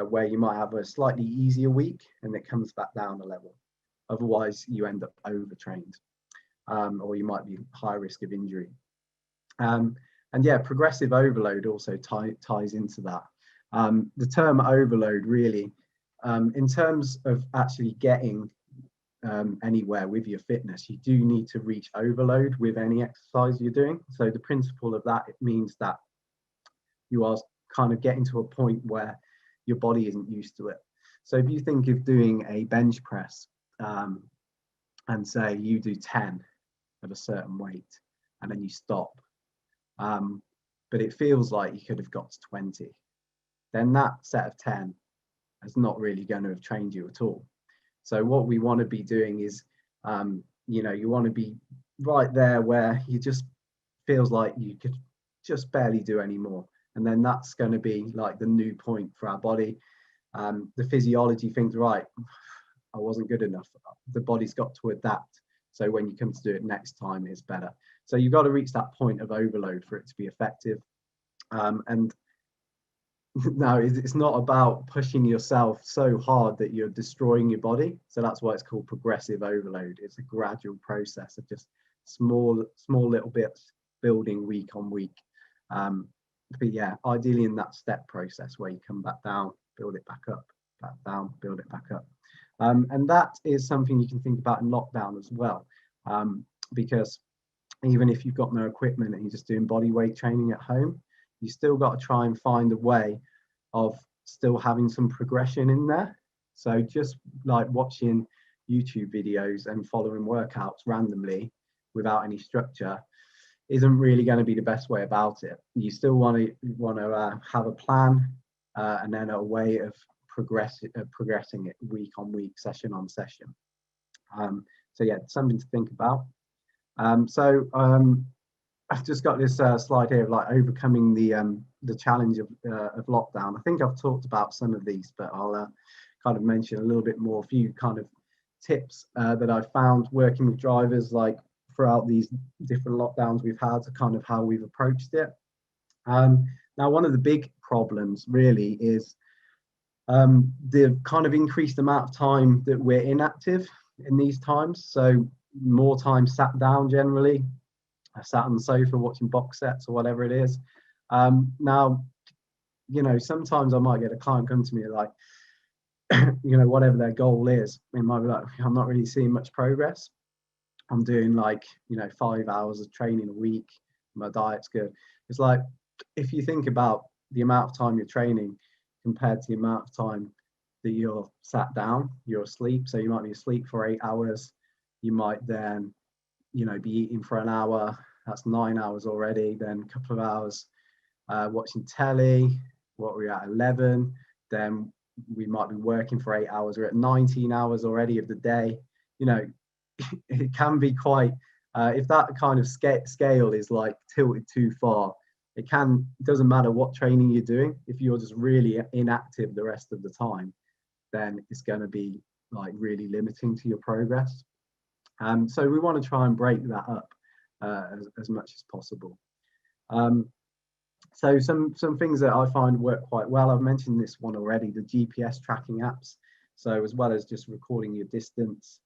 where you might have a slightly easier week and it comes back down a level. Otherwise, you end up overtrained, or you might be high risk of injury. And yeah, progressive overload also ties into that. The term overload really, in terms of actually getting anywhere with your fitness, you do need to reach overload with any exercise you're doing. So the principle of that, it means that you are kind of getting to a point where your body isn't used to it. So if you think of doing a bench press, and say you do 10 of a certain weight and then you stop, but it feels like you could have got to 20, then that set of 10 is not really going to have trained you at all. So what we want to be doing is, you want to be right there where you just feels like you could just barely do any more. And then that's going to be like the new point for our body. The physiology thinks, right, I wasn't good enough. The body's got to adapt. So when you come to do it next time, it's better. So you've got to reach that point of overload for it to be effective. And no, it's not about pushing yourself so hard that you're destroying your body. So that's why it's called progressive overload. It's a gradual process of just small little bits building week on week. But yeah, ideally in that step process where you come back down, build it back up, back down, build it back up. And that is something you can think about in lockdown as well, because even if you've got no equipment and you're just doing body weight training at home, you still got to try and find a way of still having some progression in there. So just like watching YouTube videos and following workouts randomly without any structure isn't really going to be the best way about it. You still want to have a plan, and then a way of progressing it week on week, session on session. So yeah, something to think about. I've just got this slide here of like overcoming the challenge of lockdown. I think I've talked about some of these, but I'll kind of mention a little bit more, a few kind of tips that I found working with drivers like throughout these different lockdowns we've had, to kind of how we've approached it. Now, one of the big problems really is the kind of increased amount of time that we're inactive in these times. So more time sat down generally. I sat on the sofa watching box sets or whatever it is. Now, you know, sometimes I might get a client come to me like, you know, whatever their goal is, it might be like, I'm not really seeing much progress. I'm doing like, you know, 5 hours of training a week. My diet's good. It's like, if you think about the amount of time you're training compared to the amount of time that you're sat down, you're asleep. So you might be asleep for 8 hours. You might then, you know, be eating for an hour. That's 9 hours already. Then a couple of hours watching telly. What are we at? 11. Then we might be working for 8 hours. We're at 19 hours already of the day. You know, it can be quite, if that kind of scale is like tilted too far, it doesn't matter what training you're doing. If you're just really inactive the rest of the time, then it's going to be like really limiting to your progress. So we want to try and break that up as much as possible. So some things that I find work quite well, I've mentioned this one already, the GPS tracking apps. So as well as just recording your distance,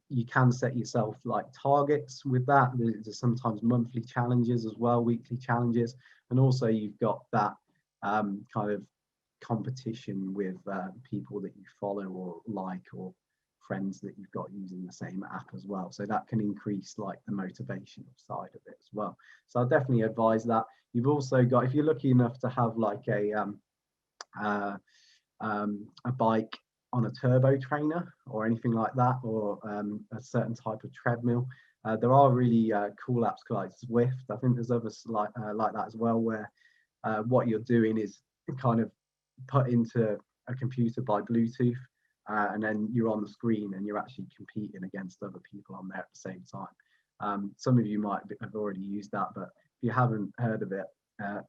you can set yourself like targets with that. There's sometimes monthly challenges as well, weekly challenges. And also you've got that kind of competition with people that you follow or like, or friends that you've got using the same app as well. So that can increase like the motivational side of it as well. So I'll definitely advise that. You've also got, if you're lucky enough to have like a bike on a turbo trainer or anything like that, or a certain type of treadmill, there are really cool apps like Zwift. I think there's others like that as well, where what you're doing is kind of put into a computer by Bluetooth, and then you're on the screen and you're actually competing against other people on there at the same time. Some of you might have already used that, but if you haven't heard of it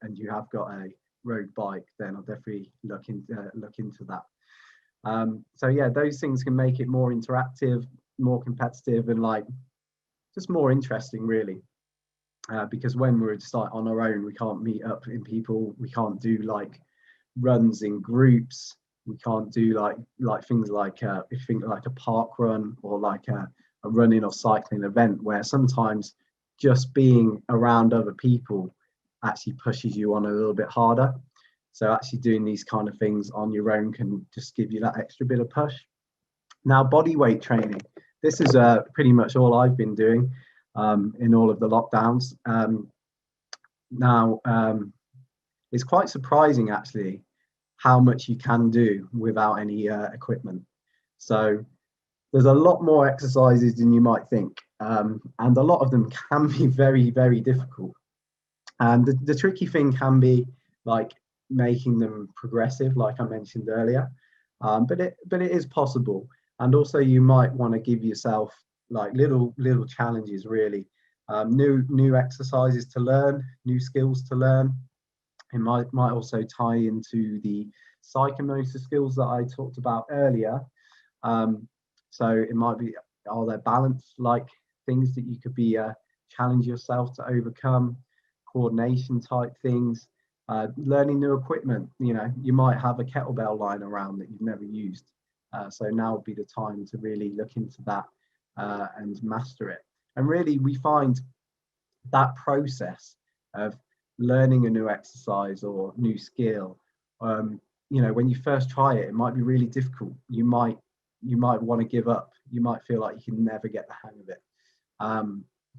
and you have got a road bike, then I'll definitely look into that. So yeah, those things can make it more interactive, more competitive, and like just more interesting really, because when we're just like on our own, we can't meet up in people, we can't do like runs in groups, we can't do like things like if you think like a park run or like a running or cycling event, where sometimes just being around other people actually pushes you on a little bit harder. So actually doing these kind of things on your own can just give you that extra bit of push. Now, body weight training. This is pretty much all I've been doing in all of the lockdowns. It's quite surprising actually how much you can do without any equipment. So there's a lot more exercises than you might think, and a lot of them can be very, very difficult. And the tricky thing can be like making them progressive, like I mentioned earlier, but it is possible. And also you might want to give yourself like little challenges really, new exercises to learn, new skills to learn. It might also tie into the psychomotor skills that I talked about earlier. So it might be, are there balance like things that you could be challenge yourself to overcome, coordination type things. Learning new equipment. You know, you might have a kettlebell lying around that you've never used. So now would be the time to really look into that and master it. And really, we find that process of learning a new exercise or new skill, you know, when you first try it, it might be really difficult. You might want to give up. You might feel like you can never get the hang of it.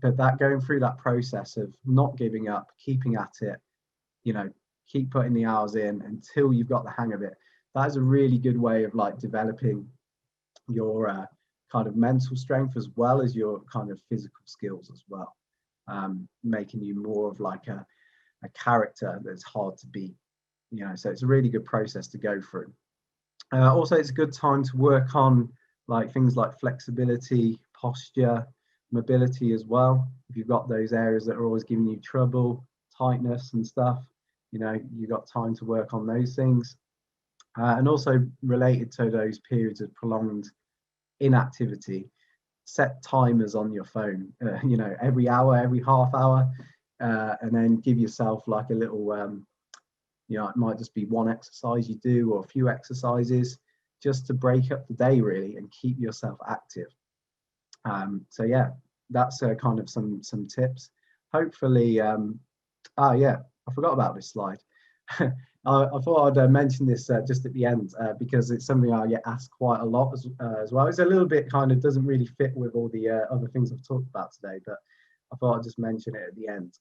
But that going through that process of not giving up, keeping at it, you know, keep putting the hours in until you've got the hang of it. That is a really good way of like developing your kind of mental strength as well as your kind of physical skills as well, making you more of like a character that's hard to beat. You know, so it's a really good process to go through. Also, it's a good time to work on like things like flexibility, posture, mobility as well. If you've got those areas that are always giving you trouble, tightness and stuff, you know, you've got time to work on those things. And also related to those periods of prolonged inactivity, set timers on your phone, you know, every hour, every half hour, and then give yourself like a little, you know, it might just be one exercise you do or a few exercises just to break up the day really and keep yourself active. So yeah, that's kind of some tips. Hopefully, yeah, I forgot about this slide. I thought I'd mention this just at the end because it's something I get asked quite a lot as well. It's a little bit kind of doesn't really fit with all the other things I've talked about today, but I thought I'd just mention it at the end.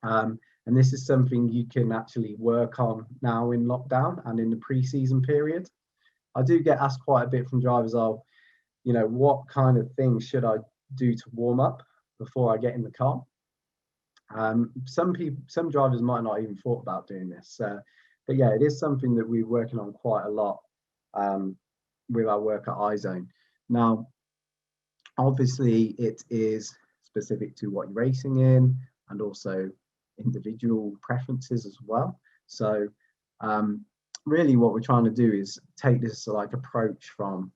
And this is something you can actually work on now in lockdown and in the pre-season period. I do get asked quite a bit from drivers, you know, what kind of things should I do to warm up before I get in the car? Some drivers might not even thought about doing this, but yeah, it is something that we're working on quite a lot with our work at iZone. Now, obviously, it is specific to what you're racing in and also individual preferences as well. So really what we're trying to do is take this like approach from,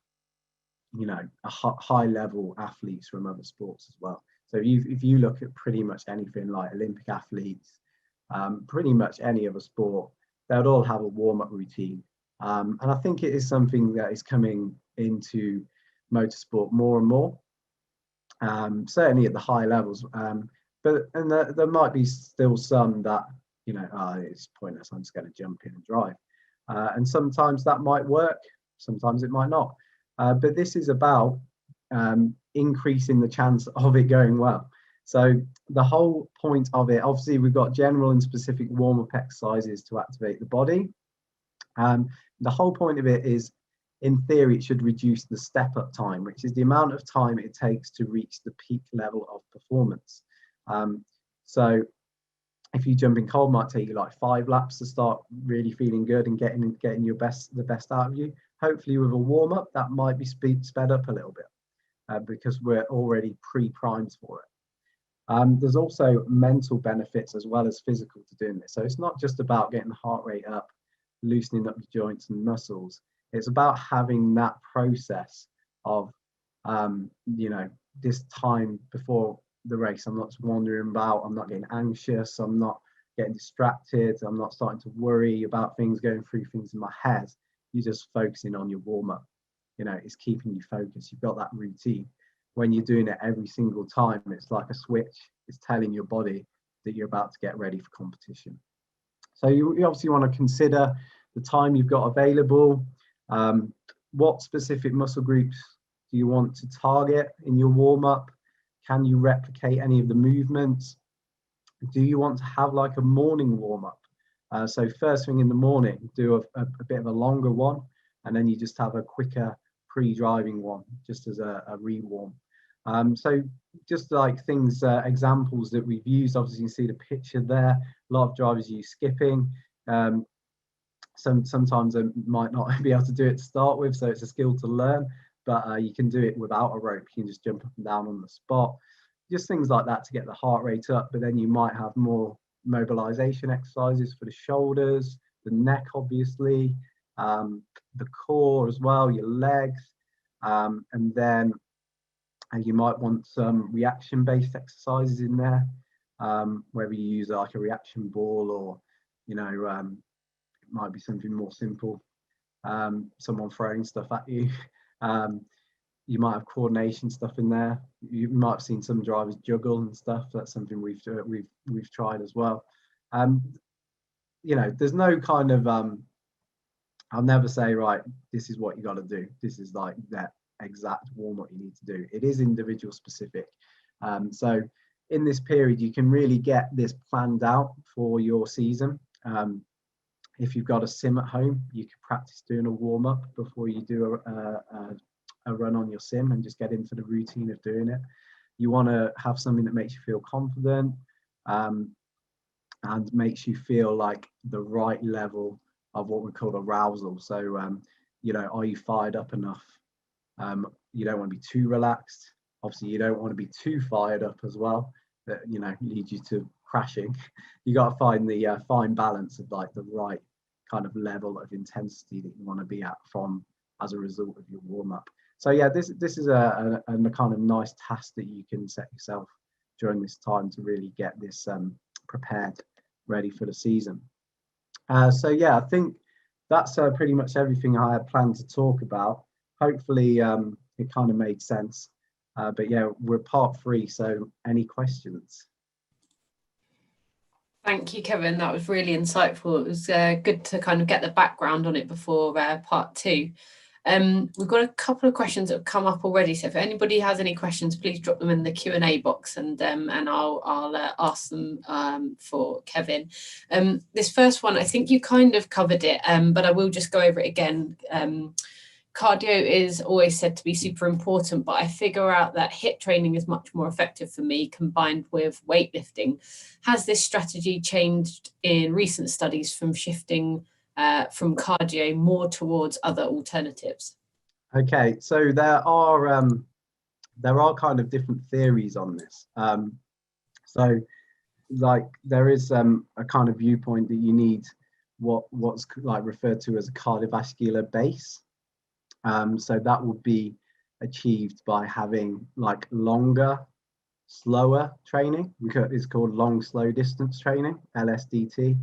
you know, a high level athletes from other sports as well. So if you look at pretty much anything like Olympic athletes, pretty much any other sport, they'll all have a warm-up routine. And I think it is something that is coming into motorsport more and more, certainly at the high levels. But there might be still some that, you know, it's pointless, I'm just going to jump in and drive. And sometimes that might work, sometimes it might not. But this is about increasing the chance of it going well. So the whole point of it, obviously we've got general and specific warm-up exercises to activate the body. The whole point of it is, in theory, it should reduce the step-up time, which is the amount of time it takes to reach the peak level of performance. So if you jump in cold, it might take you like 5 laps to start really feeling good and getting the best out of you. Hopefully with a warm-up, that might be sped up a little bit because we're already pre-primed for it. There's also mental benefits as well as physical to doing this. So it's not just about getting the heart rate up, loosening up your joints and muscles. It's about having that process of, you know, this time before the race. I'm not wandering about, I'm not getting anxious, I'm not getting distracted, I'm not starting to worry about things, going through things in my head. You're just focusing on your warm-up. You know, it's keeping you focused. You've got that routine. When you're doing it every single time, it's like a switch. It's telling your body that you're about to get ready for competition. So you obviously want to consider the time you've got available. What specific muscle groups do you want to target in your warm-up? Can you replicate any of the movements? Do you want to have like a morning warm-up? So first thing in the morning, do a bit of a longer one, and then you just have a quicker pre-driving one, just as a re-warm. So just like things, examples that we've used, obviously you can see the picture there. A lot of drivers use skipping. Sometimes they might not be able to do it to start with, so it's a skill to learn, but you can do it without a rope. You can just jump up and down on the spot. Just things like that to get the heart rate up, but then you might have more mobilization exercises for the shoulders, the neck, obviously, the core as well, your legs, and then you might want some reaction-based exercises in there, whether you use like a reaction ball or, you know, it might be something more simple, someone throwing stuff at you. You might have coordination stuff in there. You might have seen some drivers juggle and stuff. That's something we've tried as well. You know, there's no kind of I'll never say, right, this is what you got to do. This is like that exact warm up you need to do. It is individual specific. So in this period, you can really get this planned out for your season. If you've got a sim at home, you can practice doing a warm up before you do a run on your sim and just get into the routine of doing it. You want to have something that makes you feel confident and makes you feel like the right level of what we call arousal. So, you know, are you fired up enough? You don't want to be too relaxed. Obviously, you don't want to be too fired up as well. That, you know, leads you to crashing. You got to find the fine balance of like the right kind of level of intensity that you want to be at from as a result of your warm up. So yeah, this is a kind of nice task that you can set yourself during this time to really get this prepared, ready for the season. So yeah, I think that's pretty much everything I had planned to talk about. Hopefully it kind of made sense. But yeah, we're part 3, so any questions? Thank you, Kevin. That was really insightful. It was good to kind of get the background on it before part 2. We've got a couple of questions that have come up already. So if anybody has any questions, please drop them in the Q&A box, and I'll ask them for Kevin. This first one, I think you kind of covered it, but I will just go over it again. Cardio is always said to be super important, but I figure out that HIIT training is much more effective for me combined with weightlifting. Has this strategy changed in recent studies from shifting from cardio more towards other alternatives? Okay, so there are kind of different theories on this. So like there is a kind of viewpoint that you need what's like referred to as a cardiovascular base. So that would be achieved by having like longer, slower training. It's called long slow distance training, LSDT.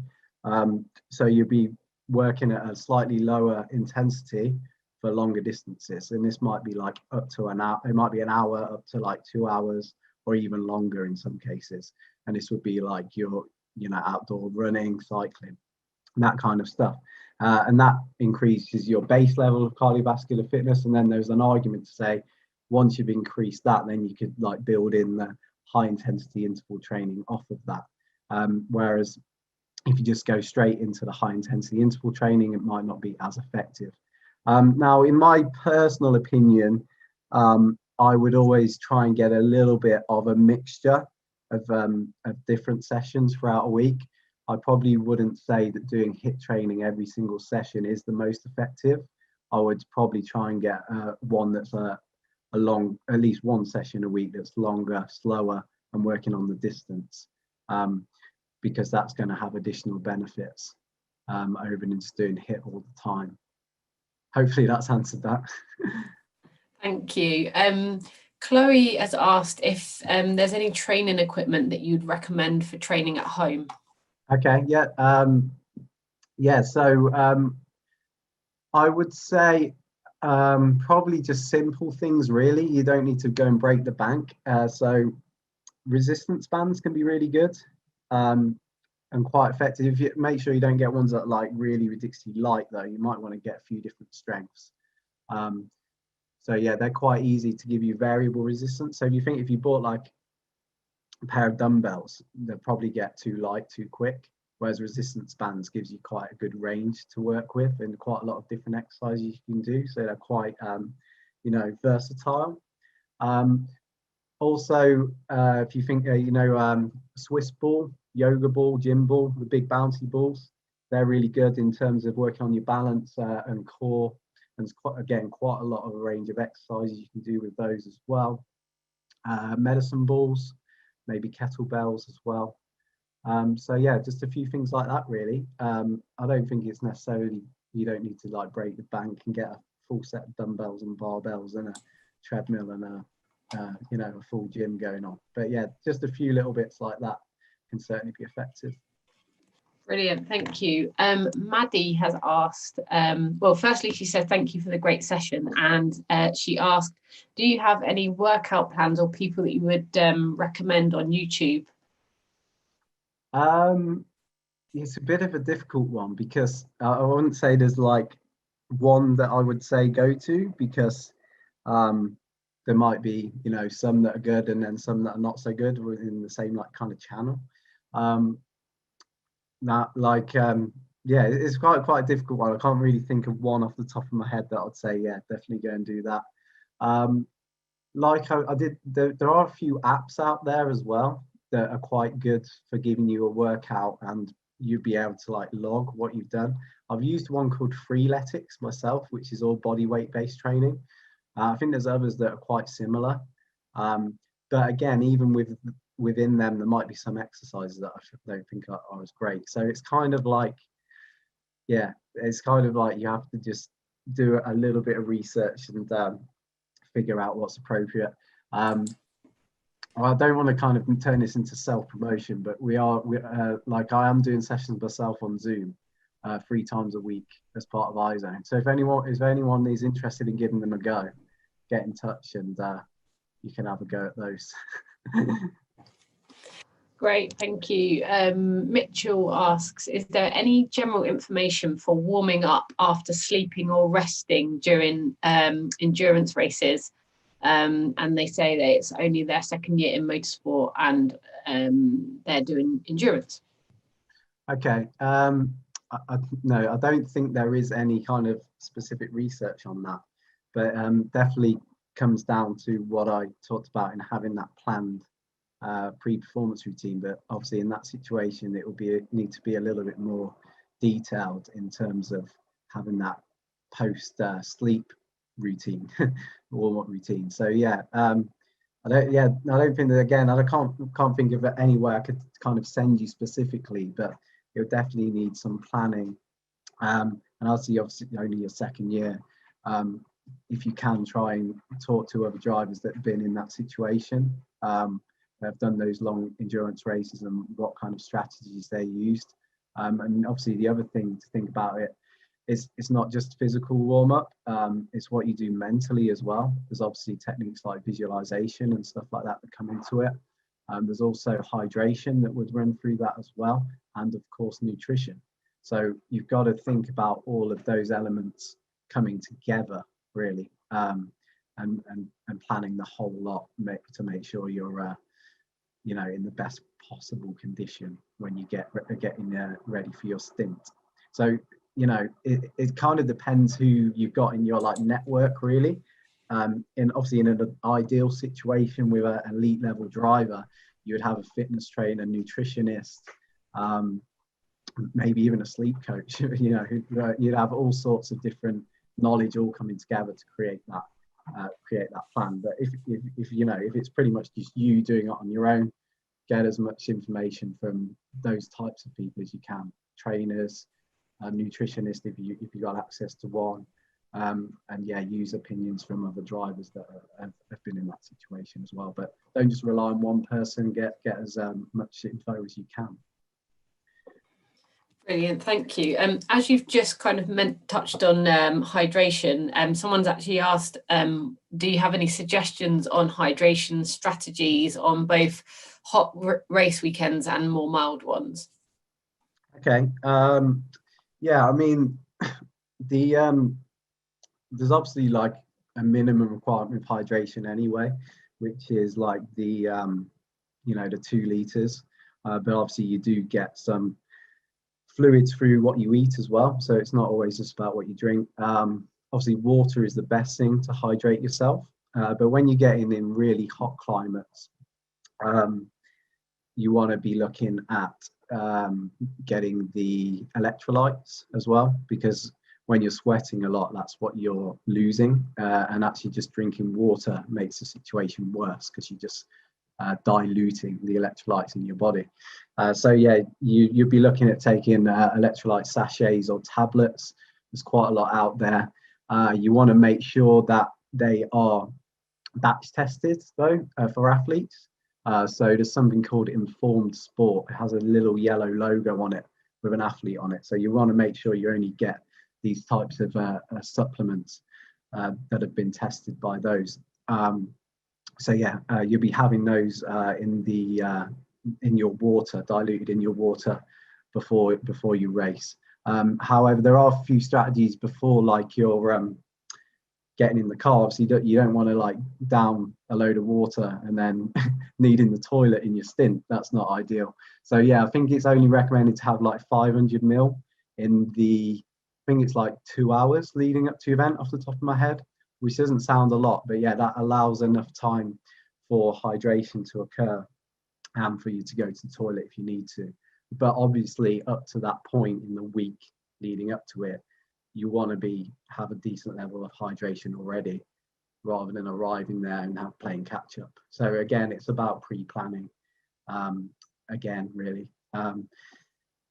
So you'll be working at a slightly lower intensity for longer distances, and this might be like up to an hour. It might be an hour up to like 2 hours, or even longer in some cases. And this would be like your, you know, outdoor running, cycling, and that kind of stuff. And that increases your base level of cardiovascular fitness. And then there's an argument to say, once you've increased that, then you could like build in the high intensity interval training off of that. Whereas if you just go straight into the high intensity interval training, it might not be as effective. Now, in my personal opinion, I would always try and get a little bit of a mixture of different sessions throughout a week. I probably wouldn't say that doing HIIT training every single session is the most effective. I would probably try and get one that's a long, at least one session a week that's longer, slower, and working on the distance, because that's going to have additional benefits over than just doing HIIT all the time. Hopefully that's answered that. Thank you. Chloe has asked if there's any training equipment that you'd recommend for training at home. Okay, yeah. So I would say probably just simple things, really. You don't need to go and break the bank. So resistance bands can be really good and quite effective. If you make sure you don't get ones that are like really ridiculously light, though, you might want to get a few different strengths. So yeah, they're quite easy to give you variable resistance. So if you bought like a pair of dumbbells, they'll probably get too light too quick, whereas resistance bands gives you quite a good range to work with and quite a lot of different exercises you can do. So they're quite you know, versatile. Also, if you think Swiss ball, yoga ball, gym ball, the big bouncy balls, they're really good in terms of working on your balance and core. And it's quite a lot of a range of exercises you can do with those as well. Medicine balls, maybe kettlebells as well. So yeah, just a few things like that, really. I don't think it's necessarily, you don't need to like break the bank and get a full set of dumbbells and barbells and a treadmill and a full gym going on. But yeah, just a few little bits like that can certainly be effective. Brilliant, thank you. Maddie has asked, well, firstly, she said thank you for the great session, and she asked, do you have any workout plans or people that you would recommend on YouTube? It's a bit of a difficult one because I wouldn't say there's like one that I would say go to, because there might be, you know, some that are good and then some that are not so good within the same like kind of channel. That like yeah, it's quite a difficult one. I can't really think of one off the top of my head that I'd say, yeah, definitely go and do that. Like I did, there are a few apps out there as well that are quite good for giving you a workout and you'd be able to like log what you've done. I've used one called Freeletics myself, which is all body weight based training. I think there's others that are quite similar. But again, even within them, there might be some exercises that I don't think are as great. So it's kind of like, yeah, it's kind of like you have to just do a little bit of research and figure out what's appropriate. I don't want to kind of turn this into self-promotion, but we like I am doing sessions myself on Zoom 3 times a week as part of iZone. So if anyone is interested in giving them a go, get in touch and you can have a go at those. Great, thank you. Mitchell asks, is there any general information for warming up after sleeping or resting during endurance races? And they say that it's only their second year in motorsport and they're doing endurance. Okay. No, I don't think there is any kind of specific research on that, but definitely comes down to what I talked about in having that planned pre-performance routine. But obviously in that situation it will need to be a little bit more detailed in terms of having that post sleep routine, warm-up routine. So yeah, I don't think that, again, I can't think of any way I could kind of send you specifically, but it would definitely need some planning. And obviously only your second year, if you can try and talk to other drivers that have been in that situation, have done those long endurance races and what kind of strategies they used. And obviously the other thing to think about is it's not just physical warm-up, it's what you do mentally as well. There's obviously techniques like visualization and stuff like that come into it. There's also hydration that would run through that as well, and of course nutrition. So you've got to think about all of those elements coming together really, and planning the whole lot to make sure you're you know, in the best possible condition when you getting ready for your stint. So you know, it kind of depends who you've got in your like network really. And obviously in an ideal situation with an elite level driver, you would have a fitness trainer, nutritionist, maybe even a sleep coach. You know, you'd have all sorts of different knowledge all coming together to create that plan. But if you know, if it's pretty much just you doing it on your own, get as much information from those types of people as you can, trainers, nutritionist if you got access to one, and yeah, use opinions from other drivers that have been in that situation as well. But don't just rely on one person. Get as much info as you can. Brilliant, thank you. As you've just kind of touched on hydration, someone's actually asked, do you have any suggestions on hydration strategies on both hot race weekends and more mild ones? Okay. Yeah, I mean, there's obviously like a minimum requirement of hydration anyway, which is like the you know, the 2 liters, but obviously you do get some fluids through what you eat as well, so it's not always just about what you drink. Obviously water is the best thing to hydrate yourself, but when you're getting in really hot climates, you want to be looking at getting the electrolytes as well, because when you're sweating a lot, that's what you're losing, and actually just drinking water makes the situation worse because you're just diluting the electrolytes in your body. So yeah, you'd be looking at taking electrolyte sachets or tablets. There's quite a lot out there. You want to make sure that they are batch tested though, for athletes. So there's something called Informed Sport. It has a little yellow logo on it an athlete on it. So you want to make sure you only get these types of supplements that have been tested by those. So yeah, you'll be having those in your water, diluted in your water before you race. However, there are a few strategies before, like you're getting in the car. Obviously, you don't want to like down a load of water and then needing the toilet in your stint. That's not ideal. So yeah, I think it's only recommended to have like 500 ml in the, I think it's like 2 hours leading up to the event off the top of my head, which doesn't sound a lot, but yeah, that allows enough time for hydration to occur and for you to go to the toilet if you need to. But obviously up to that point in the week leading up to it, you want to have a decent level of hydration already, rather than arriving there and playing catch up. So again, it's about pre-planning. Again, really.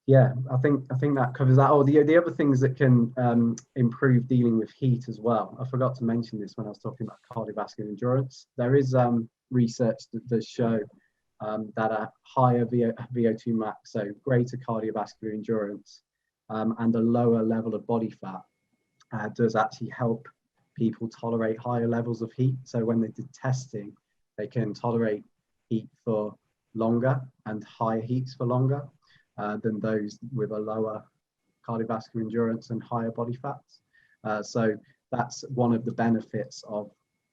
Yeah, I think that covers that. Oh, the other things that can improve dealing with heat as well. I forgot to mention this when I was talking about cardiovascular endurance. There is research that does show that a higher VO2 max, so greater cardiovascular endurance, and a lower level of body fat does actually help people tolerate higher levels of heat. So when they did testing, they can tolerate heat for longer and higher heats for longer than those with a lower cardiovascular endurance and higher body fats. So that's one of the benefits of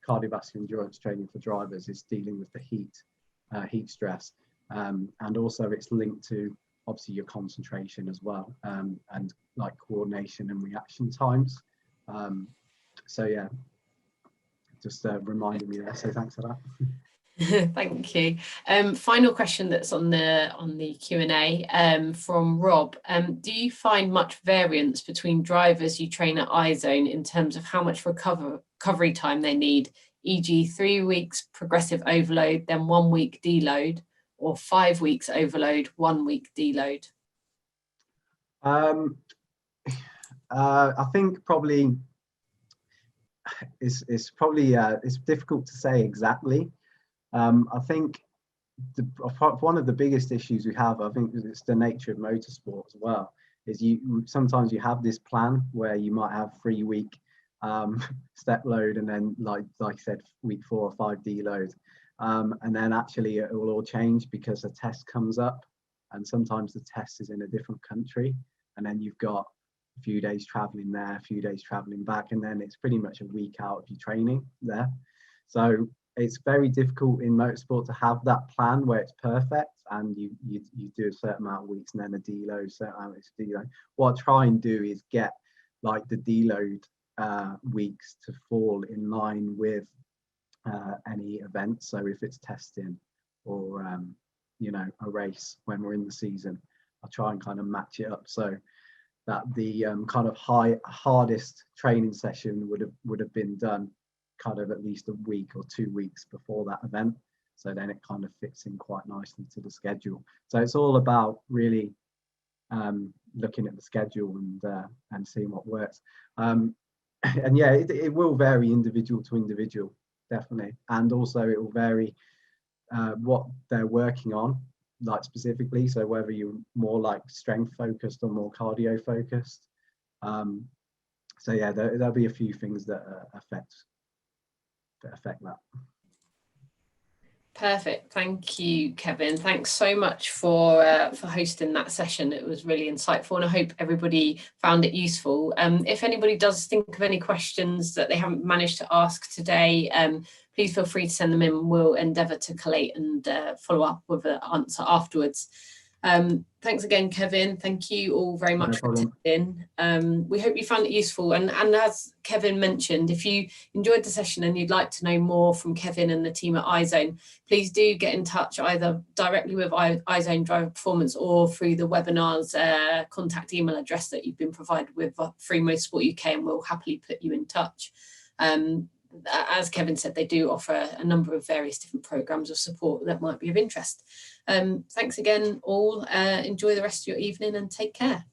cardiovascular endurance training for drivers, is dealing with the heat stress. And also it's linked to obviously your concentration as well, and like coordination and reaction times. So yeah, just reminding me there, so thanks for that. Thank you. Final question that's on the Q&A from Rob. Do you find much variance between drivers you train at iZone in terms of how much recovery time they need, e.g. 3 weeks progressive overload, then 1 week deload, or 5 weeks overload, 1 week deload? I think probably it's difficult to say exactly. I think one of the biggest issues we have, I think it's the nature of motorsport as well, is sometimes you have this plan where you might have 3 week step load, and then like I said, week 4 or 5 deload, and then actually it will all change because a test comes up, and sometimes the test is in a different country, and then you've got a few days traveling there, a few days traveling back, and then it's pretty much a week out of your training there. So it's very difficult in motorsport to have that plan where it's perfect and you do a certain amount of weeks and then a deload, certain amount of deload. What I try and do is get like the deload weeks to fall in line with any event. So if it's testing or a race when we're in the season, I try and kind of match it up so that the kind of hardest training session would have been done kind of at least a week or 2 weeks before that event. So then it kind of fits in quite nicely to the schedule. So it's all about really looking at the schedule and seeing what works. And yeah, it will vary individual to individual, definitely. And also it will vary what they're working on, like specifically. So whether you're more like strength focused or more cardio focused. So yeah, there'll be a few things that affect that. Perfect. Thank you, Kevin. Thanks so much for hosting that session. It was really insightful, and I hope everybody found it useful. If anybody does think of any questions that they haven't managed to ask today, please feel free to send them in. We'll endeavour to collate and follow up with an answer afterwards. Thanks again, Kevin. Thank you all very much for attending. We hope you found it useful. And as Kevin mentioned, if you enjoyed the session and you'd like to know more from Kevin and the team at iZone, please do get in touch either directly with iZone Driver Performance or through the webinar's contact email address that you've been provided with through Motorsport UK, and we'll happily put you in touch. As Kevin said, they do offer a number of various different programs of support that might be of interest. Thanks again all. Enjoy the rest of your evening and take care.